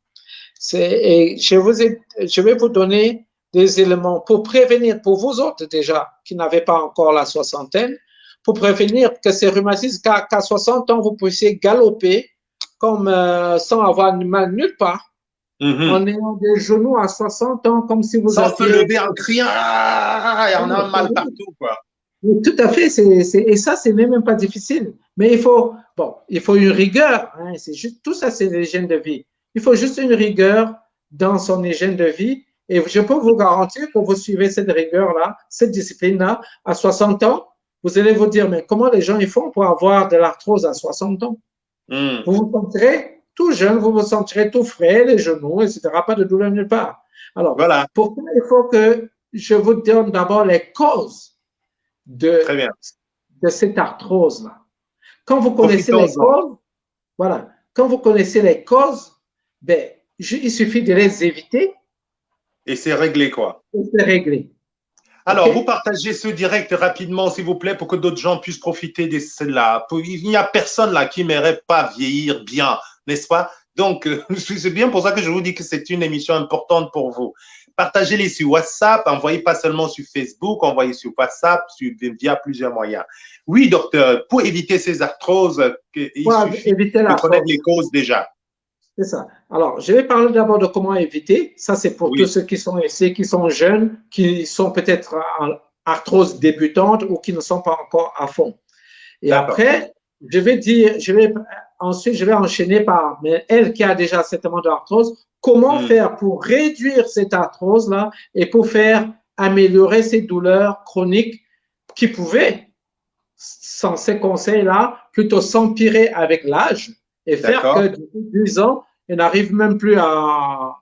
S2: Et je vais vous donner des éléments pour prévenir, pour vous autres déjà, qui n'avez pas encore la soixantaine, pour prévenir que ces rhumatismes, qu'à 60 ans, vous puissiez galoper comme sans avoir mal nulle part, en ayant des genoux à 60 ans, comme si vous
S1: aviez… Sans se lever en criant, il y en a mal partout, quoi.
S2: Tout à fait, et ça, c'est même pas difficile. Mais il faut une rigueur. Hein, c'est juste, tout ça, c'est l'hygiène de vie. Il faut juste une rigueur dans son hygiène de vie. Et je peux vous garantir que vous suivez cette rigueur-là, cette discipline-là, à 60 ans, vous allez vous dire, mais comment les gens ils font pour avoir de l'arthrose à 60 ans? Vous vous sentirez tout jeune, vous vous sentirez tout frais, les genoux, etc., pas de douleur nulle part. Alors, voilà. Pour ça, il faut que je vous donne d'abord les causes de cette arthrose-là. Quand vous connaissez les causes, voilà, quand vous connaissez les causes, ben, il suffit de les éviter.
S1: Et c'est réglé, quoi.
S2: Et c'est réglé.
S1: Alors, vous partagez ce direct rapidement, s'il vous plaît, pour que d'autres gens puissent profiter de cela. Il n'y a personne là qui n'aimerait pas vieillir bien, n'est-ce pas? Donc, c'est bien pour ça que je vous dis que c'est une émission importante pour vous. Partagez-les sur WhatsApp, envoyez pas seulement sur Facebook, envoyez sur WhatsApp, via plusieurs moyens. Oui, docteur, pour éviter ces arthroses, il suffit de connaître les causes déjà.
S2: C'est ça. Alors, je vais parler d'abord de comment éviter. Ça, c'est pour tous ceux qui sont ici, qui sont jeunes, qui sont peut-être en arthrose débutante ou qui ne sont pas encore à fond. Et après, ensuite, je vais enchaîner par, mais elle qui a déjà certainement de l'arthrose, comment faire pour réduire cette arthrose-là et pour faire améliorer ces douleurs chroniques qui pouvaient, sans ces conseils-là, plutôt s'empirer avec l'âge et faire que depuis 10 ans, elle n'arrive même plus à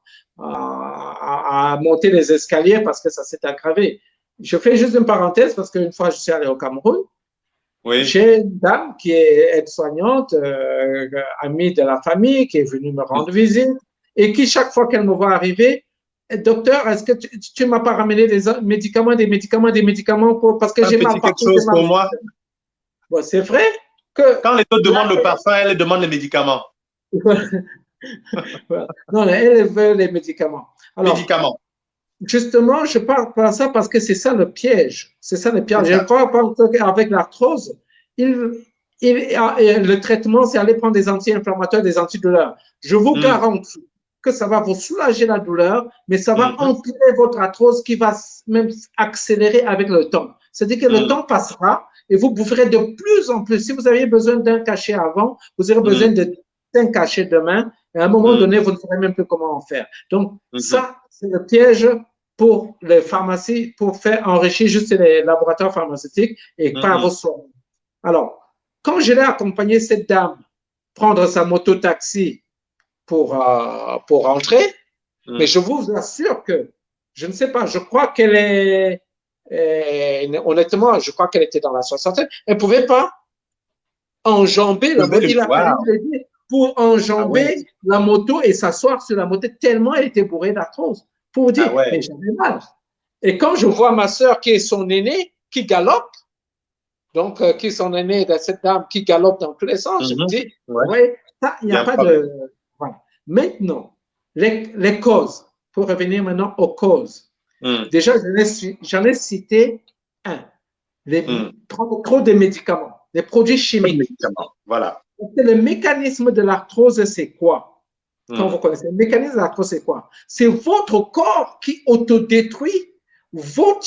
S2: monter les escaliers parce que ça s'est aggravé. Je fais juste une parenthèse parce qu'une fois, je suis allé au Cameroun. J'ai une dame qui est aide-soignante, amie de la famille, qui est venue me rendre visite et qui, chaque fois qu'elle me voit arriver, docteur, est-ce que tu ne m'as pas ramené des médicaments parce que j'ai mal partout.
S1: Quelque chose pour moi.
S2: Bon, c'est vrai que…
S1: Quand les autres demandent le parfum, elle demande les médicaments.
S2: Non, elle veut les médicaments. Alors, justement, je parle pas de ça parce que c'est ça le piège. C'est ça le piège. Je crois pas qu'avec l'arthrose, le traitement, c'est aller prendre des anti-inflammatoires, des antidouleurs. Je vous garantis que ça va vous soulager la douleur, mais ça va empirer votre arthrose qui va même accélérer avec le temps. C'est-à-dire que le temps passera et vous boufferez de plus en plus. Si vous aviez besoin d'un cachet avant, vous aurez besoin de 5 cachets demain. Et à un moment donné, vous ne saurez même plus comment en faire. Donc, ça, c'est le piège pour les pharmacies, pour faire enrichir juste les laboratoires pharmaceutiques et pas vos soins. Alors, quand je l'ai accompagné cette dame prendre sa moto-taxi pour rentrer, mais je vous assure que, je ne sais pas, je crois qu'elle est, honnêtement, je crois qu'elle était dans la soixantaine, elle ne pouvait pas enjamber la moto. Il a fallu pour enjamber la moto et s'asseoir sur la moto tellement elle était bourrée d'arthrose. Pour vous dire, mais j'avais mal. Et quand je vois ma soeur qui est son aînée, qui galope, donc qui sont nés de cette dame qui galope dans tous les sens. Je me dis,
S1: Ouais.
S2: oui, ça, il n'y
S1: Il y
S2: a
S1: a un
S2: pas
S1: problème.
S2: de. Voilà. Maintenant, les causes, pour revenir maintenant aux causes. Déjà, j'en ai cité un, prendre trop de médicaments, des produits chimiques.
S1: Voilà.
S2: Le mécanisme de l'arthrose, c'est quoi? Quand vous connaissez le mécanisme de l'arthrose, c'est quoi? C'est votre corps qui autodétruit vos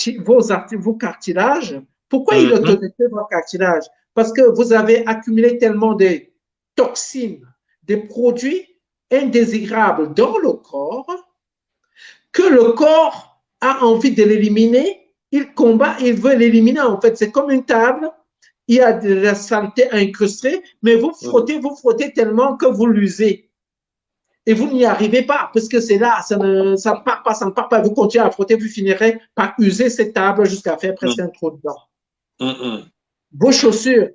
S2: cartilages. Pourquoi il autodétruit vos cartilages? Parce que vous avez accumulé tellement de toxines, des produits indésirables dans le corps que le corps a envie de l'éliminer. Il combat, il veut l'éliminer. En fait, c'est comme une table. Il y a de la saleté incrustée, mais vous frottez tellement que vous l'usez. Et vous n'y arrivez pas, parce que c'est là, ça ne part pas, ça ne part pas. Vous continuez à frotter, vous finirez par user cette table jusqu'à faire presque un trou dedans. Vos chaussures,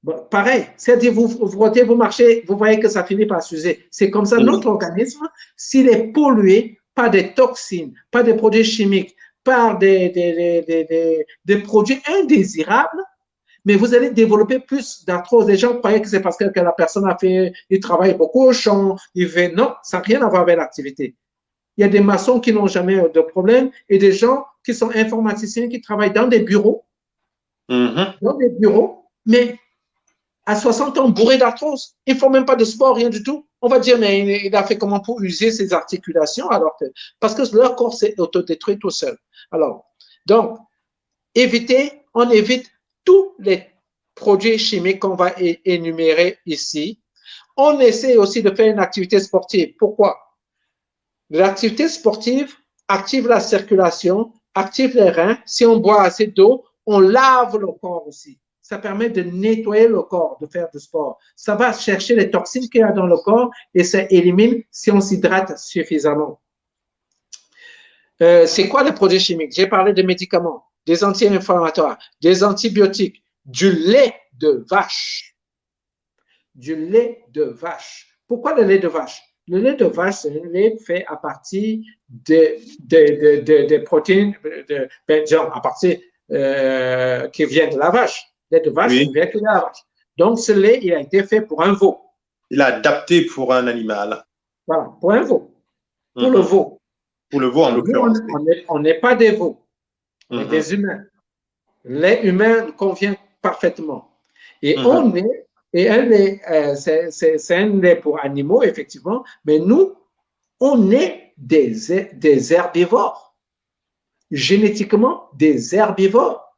S2: bon, pareil, c'est-à-dire vous frottez, vous marchez, vous voyez que ça finit par s'user. C'est comme ça, notre organisme, s'il est pollué par des toxines, par des produits chimiques, par des produits indésirables, mais vous allez développer plus d'arthrose. Les gens croyaient que c'est parce que la personne a fait, il travaille beaucoup au champ, il fait, non, ça n'a rien à voir avec l'activité. Il y a des maçons qui n'ont jamais de problème et des gens qui sont informaticiens qui travaillent dans des bureaux, mais à 60 ans, bourrés d'arthrose. Ils ne font même pas de sport, rien du tout. On va dire, mais il a fait comment pour user ses articulations alors que, parce que leur corps s'est autodétruit tout seul. Alors, donc, on évite tous les produits chimiques qu'on va énumérer ici. On essaie aussi de faire une activité sportive. Pourquoi? L'activité sportive active la circulation, active les reins. Si on boit assez d'eau, on lave le corps aussi. Ça permet de nettoyer le corps, de faire du sport. Ça va chercher les toxines qu'il y a dans le corps et ça élimine si on s'hydrate suffisamment. C'est quoi les produits chimiques? J'ai parlé des médicaments, des anti-inflammatoires, des antibiotiques, du lait de vache. Du lait de vache. Pourquoi le lait de vache? Le lait de vache, c'est un lait fait à partir de protéines, à partir qui viennent de la vache. Le lait de vache, oui. Vient de la vache. Donc, ce lait, il a été fait pour un veau.
S1: Il a adapté pour un animal.
S2: Voilà, pour un veau. Pour le veau.
S1: Pour le veau, en l'occurrence.
S2: On n'est pas des veaux, on est des humains. Le lait humain convient parfaitement. Et on est, et c'est un lait pour animaux, effectivement, mais nous, on est des herbivores. Génétiquement, des herbivores.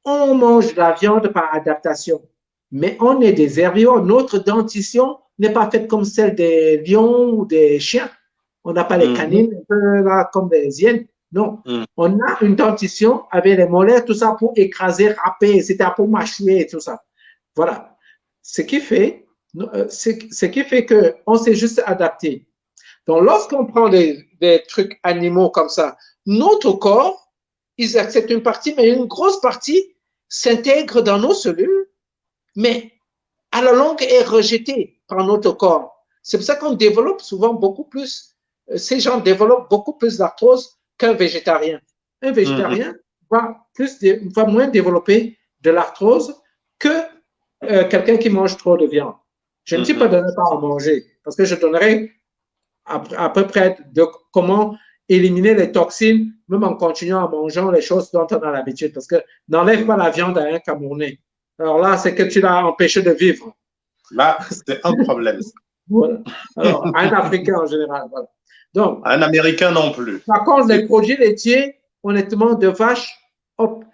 S2: On mange de la viande par adaptation, mais on est des herbivores. Notre dentition n'est pas faite comme celle des lions ou des chiens. On n'a pas les canines un peu là comme des hyènes. Non. On a une dentition avec les molaires, tout ça pour écraser, râper, c'était pour mâchouiller et tout ça. Voilà. Ce qui fait qu'on s'est juste adapté. Donc, lorsqu'on prend des trucs animaux comme ça, notre corps, ils acceptent une partie, mais une grosse partie s'intègre dans nos cellules, mais à la longue est rejetée par notre corps. C'est pour ça qu'on développe souvent beaucoup plus, ces gens développent beaucoup plus d'arthrose qu'un végétarien. Un végétarien va moins développer de l'arthrose que quelqu'un qui mange trop de viande. Je ne dis pas de ne pas en manger, parce que je donnerai à peu près de comment éliminer les toxines, même en continuant à manger les choses dont on a l'habitude, parce que n'enlève pas la viande à un Camerounais. Alors là, c'est que tu l'as empêché de vivre.
S1: Là, c'est un problème.
S2: Voilà. Alors, un Africain en général. Voilà. Donc,
S1: un Américain non plus.
S2: Par contre, les produits laitiers, honnêtement, de vache, hop,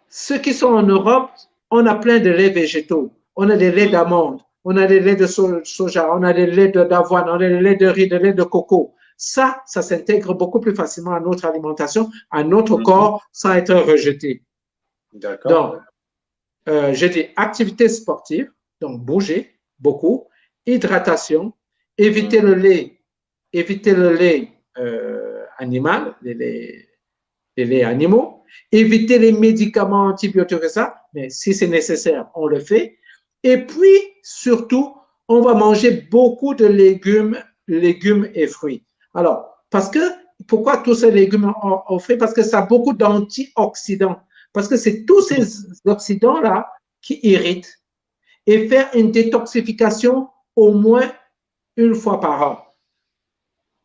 S2: ceux qui sont en Europe, on a plein de laits végétaux. On a des laits d'amandes, on a des laits de soja, on a des laits d'avoine, on a des laits de riz, des laits de coco. Ça s'intègre beaucoup plus facilement à notre alimentation, à notre corps, sans être rejeté.
S1: D'accord.
S2: Donc, j'ai dit activité sportive, donc bouger beaucoup, hydratation, éviter le lait animal, les laits animaux, éviter les médicaments antibiotiques et ça, mais si c'est nécessaire, on le fait. Et puis, surtout, on va manger beaucoup de légumes et fruits. Alors, pourquoi tous ces légumes et fruits? Parce que ça a beaucoup d'antioxydants. Parce que c'est tous ces oxydants-là qui irritent et faire une détoxification au moins une fois par an.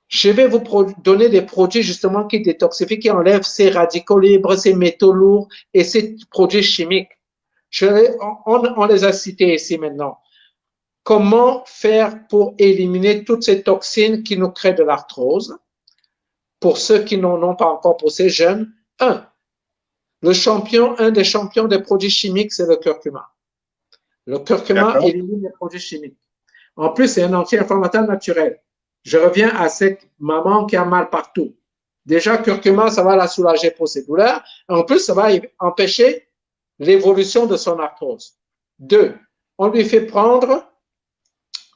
S2: Je vais vous donner des produits justement qui détoxifient, qui enlèvent ces radicaux libres, ces métaux lourds et ces produits chimiques. On les a cités ici maintenant. Comment faire pour éliminer toutes ces toxines qui nous créent de l'arthrose? Pour ceux qui n'en ont pas encore, pour ces jeunes, un des champions des produits chimiques, c'est le curcuma. Le curcuma élimine les produits chimiques. En plus, c'est un anti-inflammatoire naturel. Je reviens à cette maman qui a mal partout. Déjà, curcuma, ça va la soulager pour ses douleurs. En plus, ça va empêcher l'évolution de son arthrose. 2, on lui fait prendre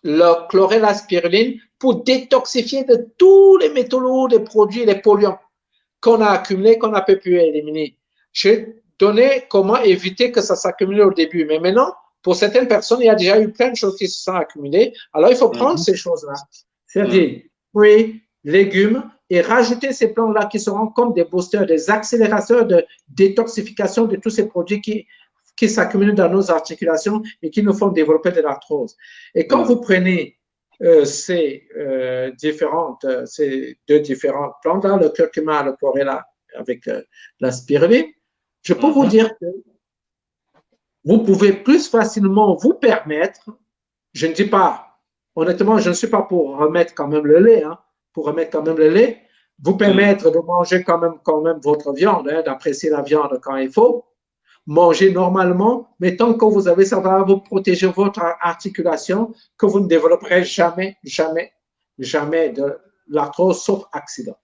S2: le chlorella-spiruline pour détoxifier de tous les métaux lourds, les produits, les polluants qu'on a accumulés, qu'on n'a pas pu éliminer. J'ai donné comment éviter que ça s'accumule au début. Mais maintenant, pour certaines personnes, il y a déjà eu plein de choses qui se sont accumulées. Alors, il faut prendre ces choses-là. C'est-à-dire fruits, légumes, et rajouter ces plants-là qui seront comme des boosters, des accélérateurs de détoxification de tous ces produits qui s'accumulent dans nos articulations et qui nous font développer de l'arthrose. Et quand vous prenez ces deux différentes plantes-là, le curcuma, le chlorella avec la spiruline, je peux vous dire que vous pouvez plus facilement vous permettre, je ne dis pas, honnêtement, je ne suis pas pour remettre quand même le lait, vous permettre de manger quand même votre viande, d'apprécier la viande quand il faut, manger normalement, mais tant que vous avez ça, va vous protéger votre articulation, que vous ne développerez jamais de l'arthrose, sauf accident.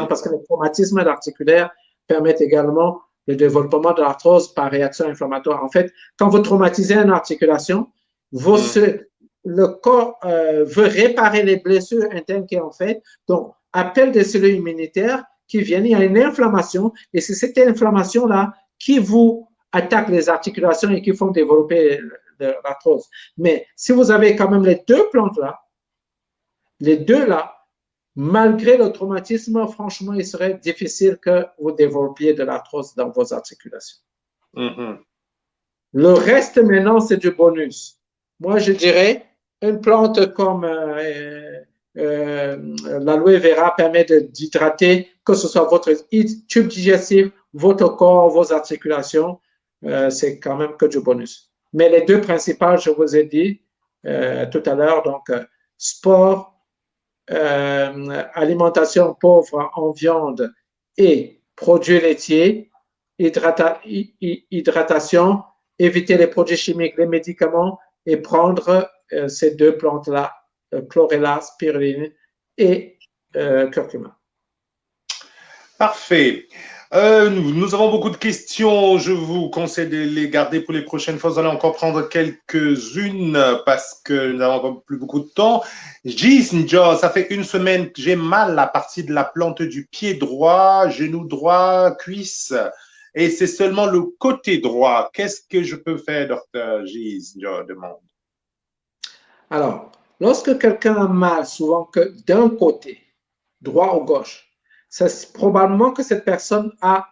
S2: Parce que les traumatismes articulaires permettent également le développement de l'arthrose par réaction inflammatoire. En fait, quand vous traumatisez une articulation, le corps veut réparer les blessures internes qui ont fait, donc appelle des cellules immunitaires qui viennent, il y a une inflammation, et c'est cette inflammation-là qui vous attaque les articulations et qui font développer l'arthrose. Mais si vous avez quand même les deux plantes-là, malgré le traumatisme, franchement, il serait difficile que vous développiez de l'arthrose dans vos articulations. Le reste, maintenant, c'est du bonus. Moi, je dirais, une plante comme l'aloe vera permet d'hydrater, que ce soit votre tube digestif, votre corps, vos articulations, c'est quand même que du bonus. Mais les deux principales, je vous ai dit tout à l'heure, donc sport, alimentation pauvre en viande et produits laitiers, hydratation, éviter les produits chimiques, les médicaments et prendre ces deux plantes-là, chlorella, spiruline et curcuma.
S1: Parfait. Nous avons beaucoup de questions. Je vous conseille de les garder pour les prochaines fois. Vous allez encore prendre quelques-unes parce que nous n'avons plus beaucoup de temps. Gisnjo, ça fait une semaine que j'ai mal à partir de la plante du pied droit, genou droit, cuisse. Et c'est seulement le côté droit. Qu'est-ce que je peux faire, docteur Gisnjo demande.
S2: Alors, lorsque quelqu'un a mal, souvent que d'un côté, droit ou gauche, c'est probablement que cette personne a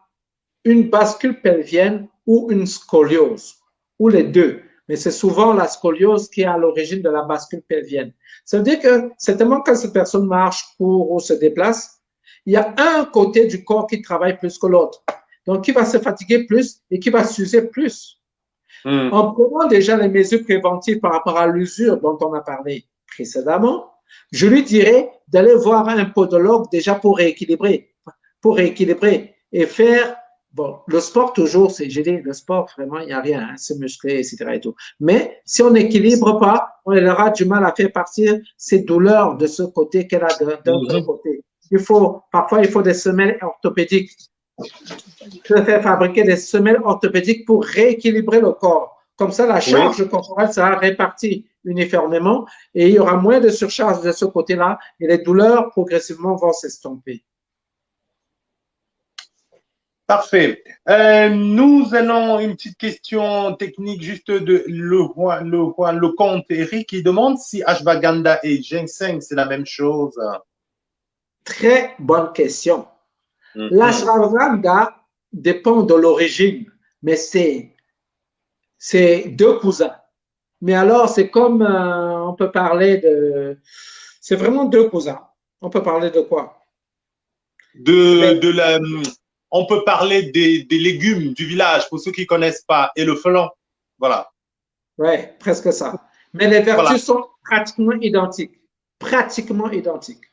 S2: une bascule pelvienne ou une scoliose, ou les deux. Mais c'est souvent la scoliose qui est à l'origine de la bascule pelvienne. Ça veut dire que certainement quand cette personne marche, court ou se déplace, il y a un côté du corps qui travaille plus que l'autre. Donc, qui va se fatiguer plus et qui va s'user plus. En prenant déjà les mesures préventives par rapport à l'usure dont on a parlé précédemment, je lui dirais d'aller voir un podologue déjà pour rééquilibrer et faire, bon, le sport toujours, j'ai dit, le sport, vraiment, il n'y a rien, c'est musclé, etc. et tout. Mais si on n'équilibre pas, on aura du mal à faire partir ces douleurs de ce côté qu'elle a d'un côté. Parfois, il faut des semelles orthopédiques. Je faire fabriquer des semelles orthopédiques pour rééquilibrer le corps. Comme ça, la charge corporelle sera répartie uniformément et il y aura moins de surcharge de ce côté-là et les douleurs progressivement vont s'estomper.
S1: Parfait. Nous allons une petite question technique juste de le comte Eric qui demande si ashwagandha et ginseng c'est la même chose.
S2: Très bonne question. L'ashwagandha dépend de l'origine, mais c'est C'est deux cousins. Mais alors, c'est comme, on peut parler de… C'est vraiment deux cousins. On peut parler de quoi?
S1: De,
S2: Mais,
S1: de la, on peut parler des légumes du village, pour ceux qui ne connaissent pas, et le flan. Voilà.
S2: ouais, presque ça. Mais les
S1: Voilà.
S2: vertus sont pratiquement identiques. Pratiquement identiques.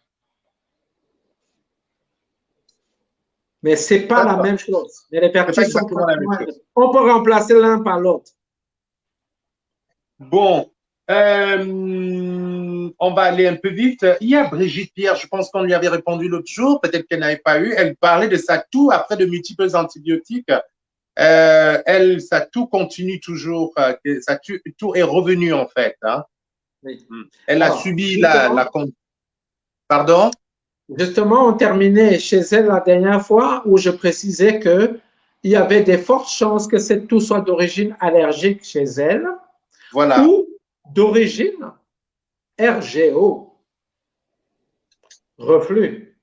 S2: Mais ce n'est pas la
S1: D'accord.
S2: même chose. Mais les
S1: C'est pas
S2: vertus sont
S1: exactement la même
S2: pratiquement…
S1: chose.
S2: On peut remplacer l'un par l'autre.
S1: Bon, on va aller un peu vite. Il y a Brigitte Pierre, je pense qu'on lui avait répondu l'autre jour, peut-être qu'elle n'avait pas eu. Elle parlait de sa toux après de multiples antibiotiques. Sa toux continue toujours, sa toux est revenue en fait. Hein.
S2: Oui.
S1: Elle a
S2: Alors,
S1: subi la. Pardon?
S2: justement, on terminait chez elle la dernière fois où je précisais qu'il y avait des fortes chances que cette toux soit d'origine allergique chez elle
S1: Voilà.
S2: ou d'origine RGO, reflux.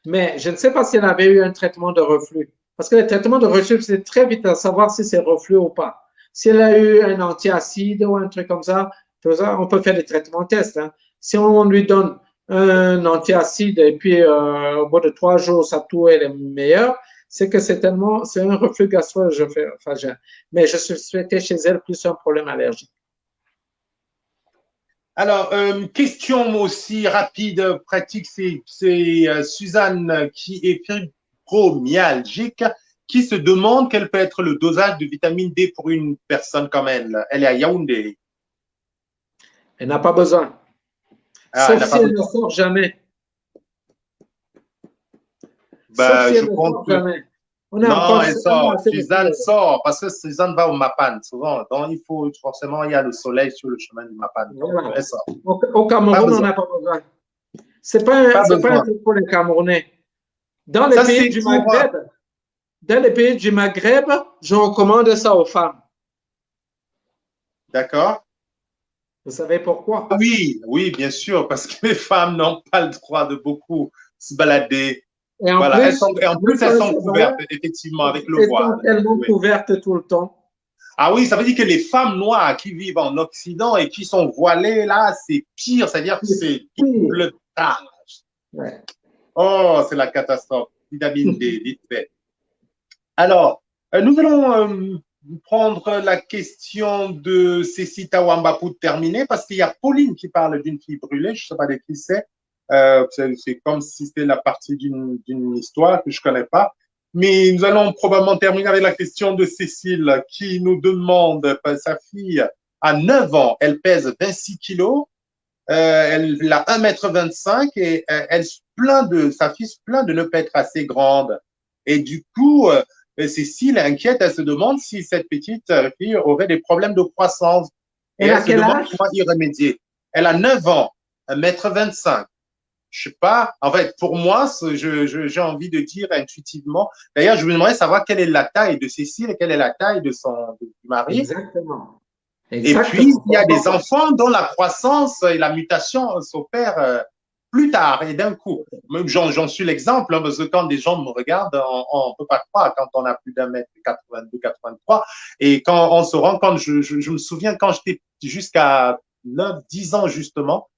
S2: Mais je ne sais pas si elle avait eu un traitement de reflux. Parce que le traitement de reflux, c'est très vite à savoir si c'est reflux ou pas. Si elle a eu un antiacide ou un truc comme ça, on peut faire des traitements tests. Hein. Si on lui donne un antiacide et puis au bout de 3 jours, sa toux est meilleure, c'est que c'est un reflux gastro-œsophagien. Mais je suspectais chez elle plus un problème allergique.
S1: Alors, question aussi rapide, pratique, c'est Suzanne qui est fibromyalgique, qui se demande quel peut être le dosage de vitamine D pour une personne comme elle. Elle est à Yaoundé.
S2: Elle n'a pas besoin.
S1: Ah, elle
S2: Sauf
S1: n'a
S2: si
S1: pas
S2: elle ne
S1: besoin.
S2: sort jamais. Sauf
S1: Ben,
S2: si
S1: je
S2: elle ne
S1: pense
S2: sort
S1: que
S2: jamais. On a
S1: non,
S2: encore
S1: elle
S2: on a
S1: sort.
S2: assez de
S1: Suzanne
S2: soleil.
S1: sort parce que Suzanne va au Mapan souvent. Donc, il faut forcément, il y a le soleil sur le chemin du Mapan. Donc, elle
S2: Voilà.
S1: sort.
S2: Au
S1: Pas
S2: Cameroun, on
S1: besoin.
S2: n'a pas besoin.
S1: Pas
S2: C'est pas un
S1: besoin.
S2: truc pour les Camerounais. Dans les
S1: Ça,
S2: pays
S1: c'est
S2: du
S1: pour.
S2: Maghreb, dans les pays du Maghreb, je recommande ça aux femmes.
S1: D'accord?
S2: Vous savez pourquoi?
S1: Oui, oui, bien sûr, parce que les femmes n'ont pas le droit de beaucoup se balader.
S2: Et en
S1: Voilà,
S2: plus,
S1: et en
S2: même
S1: plus,
S2: quand
S1: elles
S2: elles
S1: sont
S2: se
S1: couvertes,
S2: baladent,
S1: effectivement, avec le
S2: elles sont
S1: voile.
S2: tellement
S1: Oui.
S2: couvertes tout le temps.
S1: Ah oui, ça veut dire que les femmes noires qui vivent en Occident et qui sont voilées, là, c'est pire, c'est-à-dire que c'est
S2: Oui.
S1: double tâche.
S2: Ouais.
S1: Oh, c'est la catastrophe. Vitamine D, vite fait. Alors, nous allons prendre la question de Cécile Tawamba pour terminer, parce qu'il y a Pauline qui parle d'une fille brûlée, je ne sais pas de qui c'est. C'est comme si c'était la partie d'une histoire que je ne connais pas. Mais nous allons probablement terminer avec la question de Cécile qui nous demande, sa fille a 9 ans, elle pèse 26 kilos, elle a 1,25 m et sa fille se plaint de ne pas être assez grande. Et du coup, Cécile inquiète, elle se demande si cette petite fille aurait des problèmes de croissance. Et
S2: Elle
S1: elle
S2: a
S1: se
S2: quel
S1: demande
S2: âge?
S1: comment y remédier. Elle a 9 ans, 1,25 m. Je sais pas. En fait, pour moi, j'ai envie de dire intuitivement. D'ailleurs, je me demandais savoir quelle est la taille de Cécile et quelle est la taille du mari.
S2: Exactement.
S1: Et puis,
S2: Exactement.
S1: il y a des enfants dont la croissance et la mutation s'opèrent plus tard et d'un coup. J'en suis l'exemple, hein, parce que quand des gens me regardent, on ne peut pas croire quand on a plus d'1 m 82, 83. Et quand on se rend compte, je me souviens quand j'étais jusqu'à 9, 10 ans justement,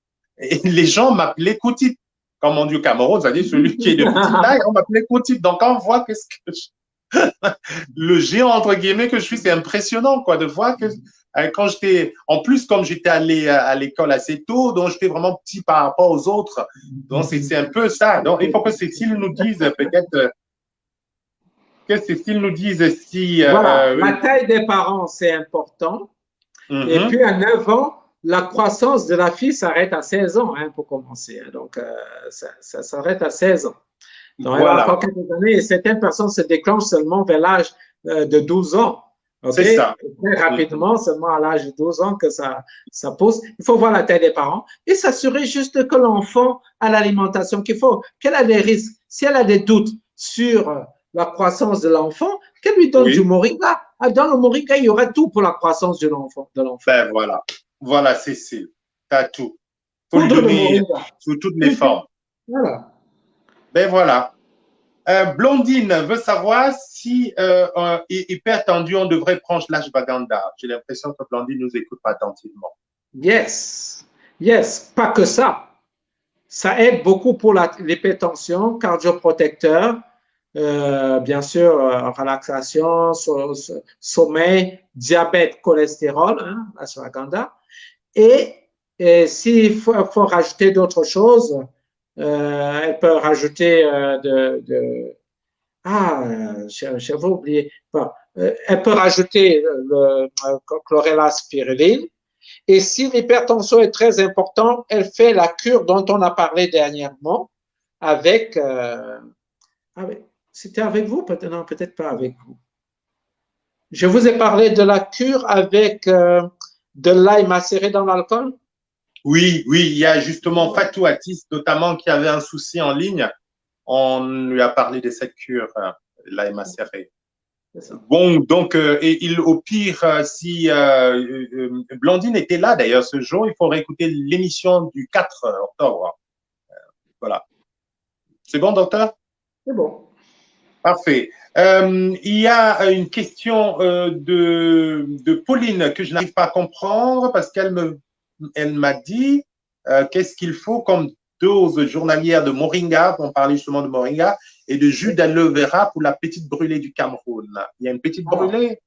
S1: et les gens m'appelaient Koutip. Comme on dit au Cameroun, c'est-à-dire celui qui est de petite taille, on m'appelait Koutip. Donc, quand on voit que le géant, entre guillemets, que je suis, c'est impressionnant, quoi, de voir que quand j'étais, en plus, comme j'étais allé à l'école assez tôt, donc j'étais vraiment petit par rapport aux autres. Donc, c'est un peu ça. Donc, il faut que Cécile nous dise, peut-être, que Cécile nous dise si.
S2: Voilà, la taille des parents, c'est important. Et puis, à 9 ans, la croissance de la fille s'arrête à 16 ans, hein, pour commencer. Donc, ça s'arrête à 16 ans. Donc, elle a
S1: voilà,
S2: encore quelques années et certaines personnes se déclenchent seulement vers l'âge de 12 ans. OK?
S1: c'est ça.
S2: Très rapidement, seulement à l'âge de 12 ans que ça pousse. Il faut voir la taille des parents et s'assurer juste que l'enfant a l'alimentation qu'il faut, qu'elle a des risques. Si elle a des doutes sur la croissance de l'enfant, qu'elle lui donne du
S1: Oui,
S2: moringa. Dans le moringa, il y aura tout pour la croissance de l'enfant.
S1: ben voilà. Voilà, Cécile. T'as tout. Faut lui
S2: Poudre de
S1: donner
S2: moringa.
S1: sous toutes les formes.
S2: Voilà.
S1: Ben voilà. Blondine veut savoir si hypertendu, on devrait prendre l'ashwagandha. J'ai l'impression que Blondine nous écoute pas attentivement.
S2: Yes, yes, pas que ça. Ça aide beaucoup pour l'hypertension, cardioprotecteur, bien sûr, relaxation, sommeil, diabète, cholestérol, hein, l'ashwagandha. Et s'il faut rajouter d'autres choses, elle peut rajouter j'avais oublié. Bon, elle peut rajouter le chlorella spiruline. Et si l'hypertension est très importante, elle fait la cure dont on a parlé dernièrement avec c'était avec vous, peut-être non, peut-être pas avec vous. Je vous ai parlé de la cure avec de l'ail macéré dans l'alcool.
S1: Oui, oui, il y a justement Fatou Atis, notamment, qui avait un souci en ligne. On lui a parlé de cette cure, l'ail macéré. Bon, donc, au pire, si Blandine était là d'ailleurs ce jour, il faudrait écouter l'émission du 4 octobre. Voilà. C'est bon, docteur?
S2: C'est bon.
S1: Parfait. Il y a une question de Pauline que je n'arrive pas à comprendre parce elle m'a dit qu'est-ce qu'il faut comme dose journalière de moringa, on parlait justement de moringa, et de jus d'aloe vera pour la petite brûlée du Cameroun. Il y a une petite brûlée?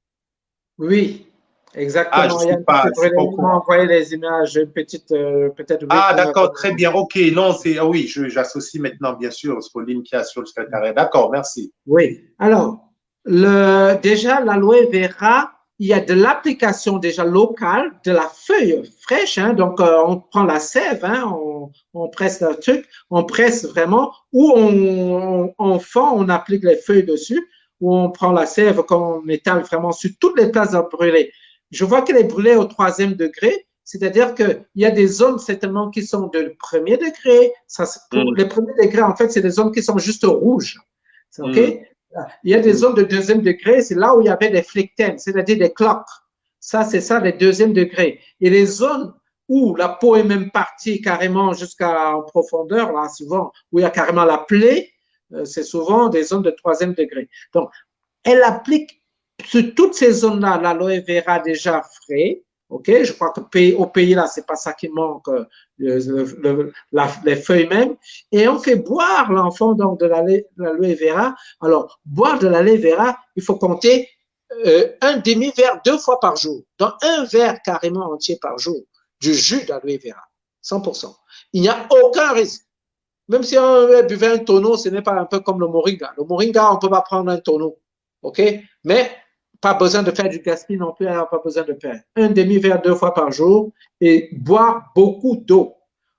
S2: Oui, exactement. Il y a une petite brûlée. On m'a envoyé les images, une petite, peut-être.
S1: Ah, d'accord, très bien. OK, non, oui, j'associe maintenant, bien sûr, Pauline qui assure le secrétariat. D'accord, merci.
S2: Oui. Alors, déjà, l'aloe vera, il y a de l'application déjà locale de la feuille fraîche. Hein, donc, on prend la sève, hein, on presse le truc, on presse vraiment, ou on fend, on applique les feuilles dessus, ou on prend la sève qu'on étale vraiment sur toutes les places brûlées. Je vois qu'elle est brûlée au 3e degré, c'est-à-dire qu'il y a des zones certainement qui sont de 1er degré. Les premiers degrés, en fait, c'est des zones qui sont juste rouges. OK? Il y a des zones de 2e degré, c'est là où il y avait des flectènes, c'est-à-dire des cloques. Ça, c'est ça, les 2e degré. Et les zones où la peau est même partie carrément jusqu'à en profondeur, là, souvent, où il y a carrément la plaie, c'est souvent des zones de 3e degré. Donc, elle applique sur toutes ces zones-là l'aloe vera déjà frais. OK, je crois qu'au pays, là, c'est pas ça qui manque, les feuilles même. Et on fait boire l'enfant donc de l'aloe vera. Alors, boire de l'aloe vera, il faut compter un demi-verre 2 fois par jour. Donc, un verre carrément entier par jour du jus d'aloe vera, 100%. Il n'y a aucun risque. Même si on buvait un tonneau, ce n'est pas un peu comme le moringa. Le moringa, on ne peut pas prendre un tonneau. OK? Mais pas besoin de faire du gaspillage non plus, pas besoin de faire un demi-verre 2 fois par jour et boire beaucoup d'eau.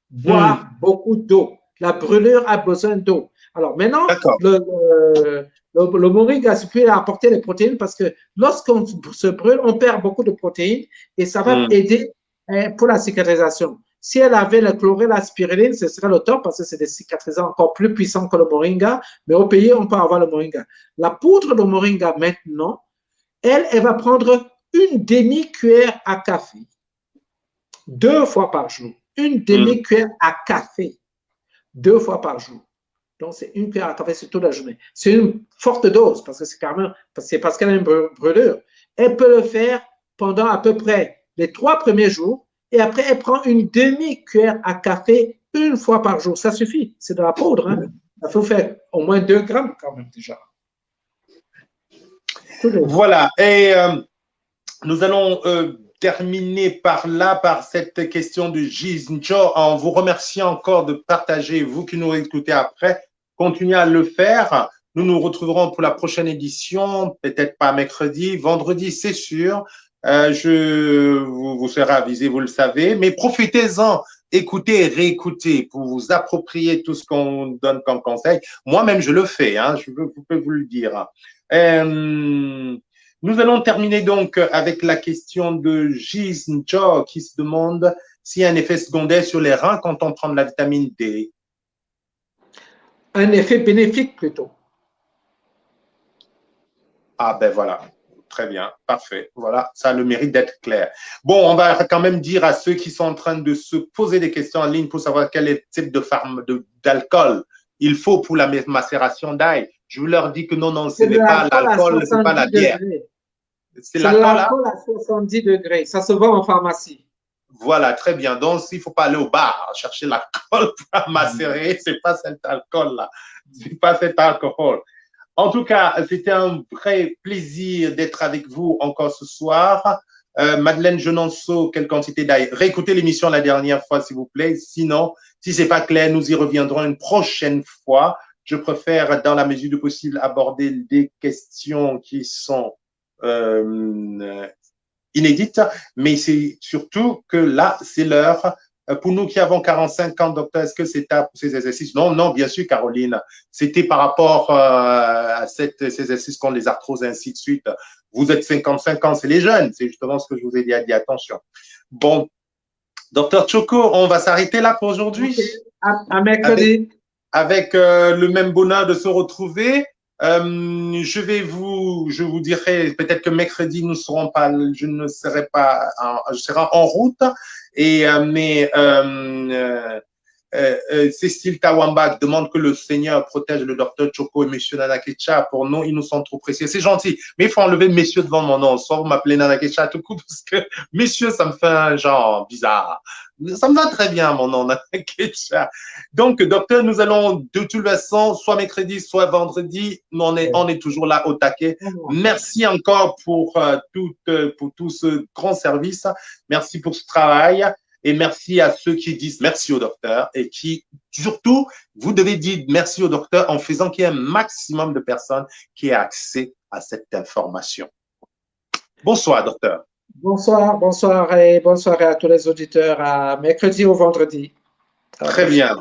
S2: Boire beaucoup d'eau. La brûlure a besoin d'eau. Alors maintenant, le moringa, c'est plus apporter les protéines parce que lorsqu'on se brûle, on perd beaucoup de protéines et ça va aider pour la cicatrisation. Si elle avait le chlorella spiruline, ce serait le top parce que c'est des cicatrisants encore plus puissants que le moringa. Mais au pays, on peut avoir le moringa. La poudre de moringa maintenant, elle va prendre une demi-cuillère à café 2 fois par jour. Une demi-cuillère à café 2 fois par jour. Donc, c'est une cuillère à café sur toute la journée. C'est une forte dose parce que c'est parce qu'elle a une brûlure. Elle peut le faire pendant à peu près les 3 premiers jours et après, elle prend une demi-cuillère à café 1 fois par jour. Ça suffit. C'est de la poudre. Hein? Il faut faire au moins 2 grammes quand même déjà.
S1: Voilà. Et nous allons terminer par là, par cette question de Gisnjo, en vous remerciant encore de partager, vous qui nous écoutez après, continuez à le faire. Nous nous retrouverons pour la prochaine édition, peut-être pas mercredi, vendredi, c'est sûr. Vous serez avisé, vous le savez, mais profitez-en, écoutez et réécoutez pour vous approprier tout ce qu'on donne comme conseil. Moi-même, je le fais, hein, je peux vous le dire. Nous allons terminer donc avec la question de Gisnjo qui se demande s'il y a un effet secondaire sur les reins quand on prend de la vitamine D.
S2: Un effet bénéfique plutôt.
S1: Ah ben voilà, très bien, parfait. Voilà, ça a le mérite d'être clair. Bon, on va quand même dire à ceux qui sont en train de se poser des questions en ligne pour savoir quel type d'alcool il faut pour la macération d'ail. Je vous leur dis que non, non, ce
S2: C'est de
S1: n'est pas
S2: l'alcool à
S1: l'alcool, ce n'est pas la
S2: 70
S1: bière.
S2: degrés.
S1: C'est
S2: C'est de
S1: l'alcool, là?
S2: l'alcool à 70 degrés. Ça se vend en pharmacie.
S1: Voilà, très bien. Donc, s'il ne faut pas aller au bar chercher l'alcool pour macérer, ce n'est pas cet alcool-là. Ce n'est pas cet alcool. En tout cas, c'était un vrai plaisir d'être avec vous encore ce soir. Madeleine Genonceau, quelle quantité d'ail. Réécoutez l'émission la dernière fois, s'il vous plaît. Sinon, si ce n'est pas clair, nous y reviendrons une prochaine fois. Je préfère, dans la mesure du possible, aborder des questions qui sont inédites, mais c'est surtout que là, c'est l'heure. Pour nous qui avons 45 ans, docteur, est-ce que c'est pour ces exercices? Non, non, bien sûr, Caroline. C'était par rapport à ces exercices contre les arthroses et ainsi de suite. Vous êtes 55 ans, c'est les jeunes. C'est justement ce que je vous ai dit. Attention. Bon, docteur Choco, on va s'arrêter là pour aujourd'hui.
S2: Okay. À mercredi.
S1: Avec le même bonheur de se retrouver. Je vous dirai peut-être que mercredi nous serons pas, je ne serai pas, je serai en route. Et Cécile Tawamba demande que le Seigneur protège le docteur Choco et Monsieur Nanakecha. Pour nous, ils nous sont trop précieux. C'est gentil, mais il faut enlever Messieurs devant mon nom. Soit vous m'appelez Nanakecha tout coup parce que Messieurs, ça me fait un genre bizarre. Ça me va très bien, mon nom, Nanakecha. Donc, docteur, nous allons de toute façon, soit mercredi, soit vendredi, on est toujours là au taquet. Merci encore pour tout ce grand service. Merci pour ce travail. Et merci à ceux qui disent merci au docteur et qui, surtout, vous devez dire merci au docteur en faisant qu'il y ait un maximum de personnes qui aient accès à cette information. Bonsoir, docteur.
S2: Bonsoir, bonsoir et bonne soirée à tous les auditeurs à mercredi ou vendredi.
S1: Très bien.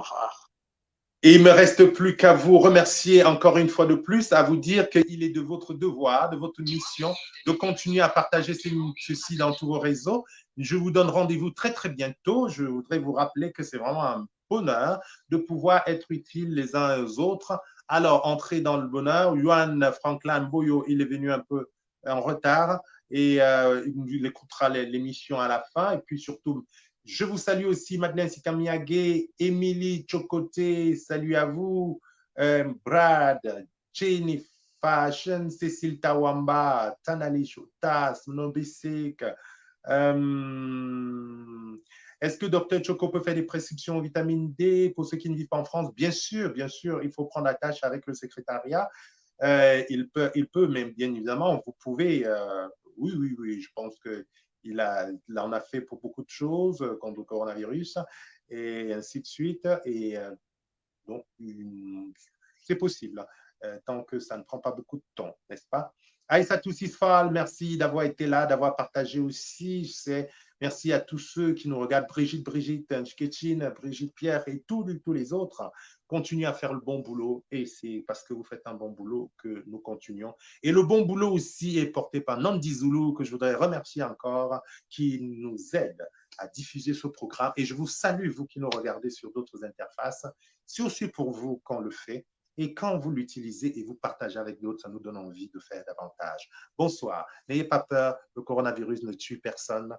S1: Et il ne me reste plus qu'à vous remercier encore une fois de plus, à vous dire qu'il est de votre devoir, de votre mission, de continuer à partager ceci dans tous vos réseaux. Je vous donne rendez-vous très, très bientôt. Je voudrais vous rappeler que c'est vraiment un bonheur de pouvoir être utile les uns aux autres. Alors, entrez dans le bonheur. Yuan Franklin Boyo, il est venu un peu en retard et il écoutera l'émission à la fin. Et puis surtout, je vous salue aussi, Madeleine Sikamiage, Émilie Chocoté, salut à vous, Brad, Jenny Fashion, Cécile Tawamba, Tanali Chotas, Nobisik. Est-ce que Dr Choco peut faire des prescriptions en vitamine D pour ceux qui ne vivent pas en France? Bien sûr, il faut prendre la tâche avec le secrétariat. Il peut, mais bien évidemment, vous pouvez, oui, je pense que il en a fait pour beaucoup de choses contre le coronavirus et ainsi de suite. Et donc, c'est possible, tant que ça ne prend pas beaucoup de temps, n'est-ce pas? Aïssatou Sisfal, merci d'avoir été là, d'avoir partagé aussi. Merci à tous ceux qui nous regardent, Brigitte, Nketchine, Brigitte Pierre et tous les autres. Continuez à faire le bon boulot et c'est parce que vous faites un bon boulot que nous continuons. Et le bon boulot aussi est porté par Nandi Zulu, que je voudrais remercier encore, qui nous aide à diffuser ce programme. Et je vous salue, vous qui nous regardez sur d'autres interfaces. C'est aussi pour vous qu'on le fait. Et quand vous l'utilisez et vous partagez avec d'autres, ça nous donne envie de faire davantage. Bonsoir. N'ayez pas peur, le coronavirus ne tue personne.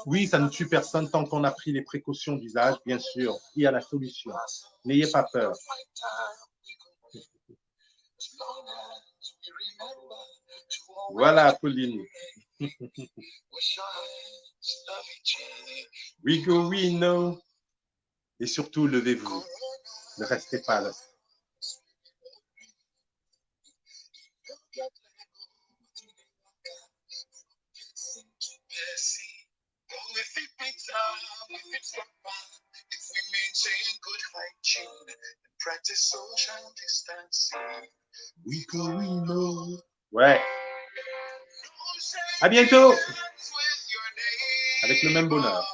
S1: Oui, ça ne tue personne tant qu'on a pris les précautions d'usage, bien sûr. Il y a la solution. N'ayez pas peur. Voilà, Pauline. We go, we know. Et surtout, levez-vous. Ne restez pas là. We go, we know. Ouais. À bientôt. Avec le même bonheur.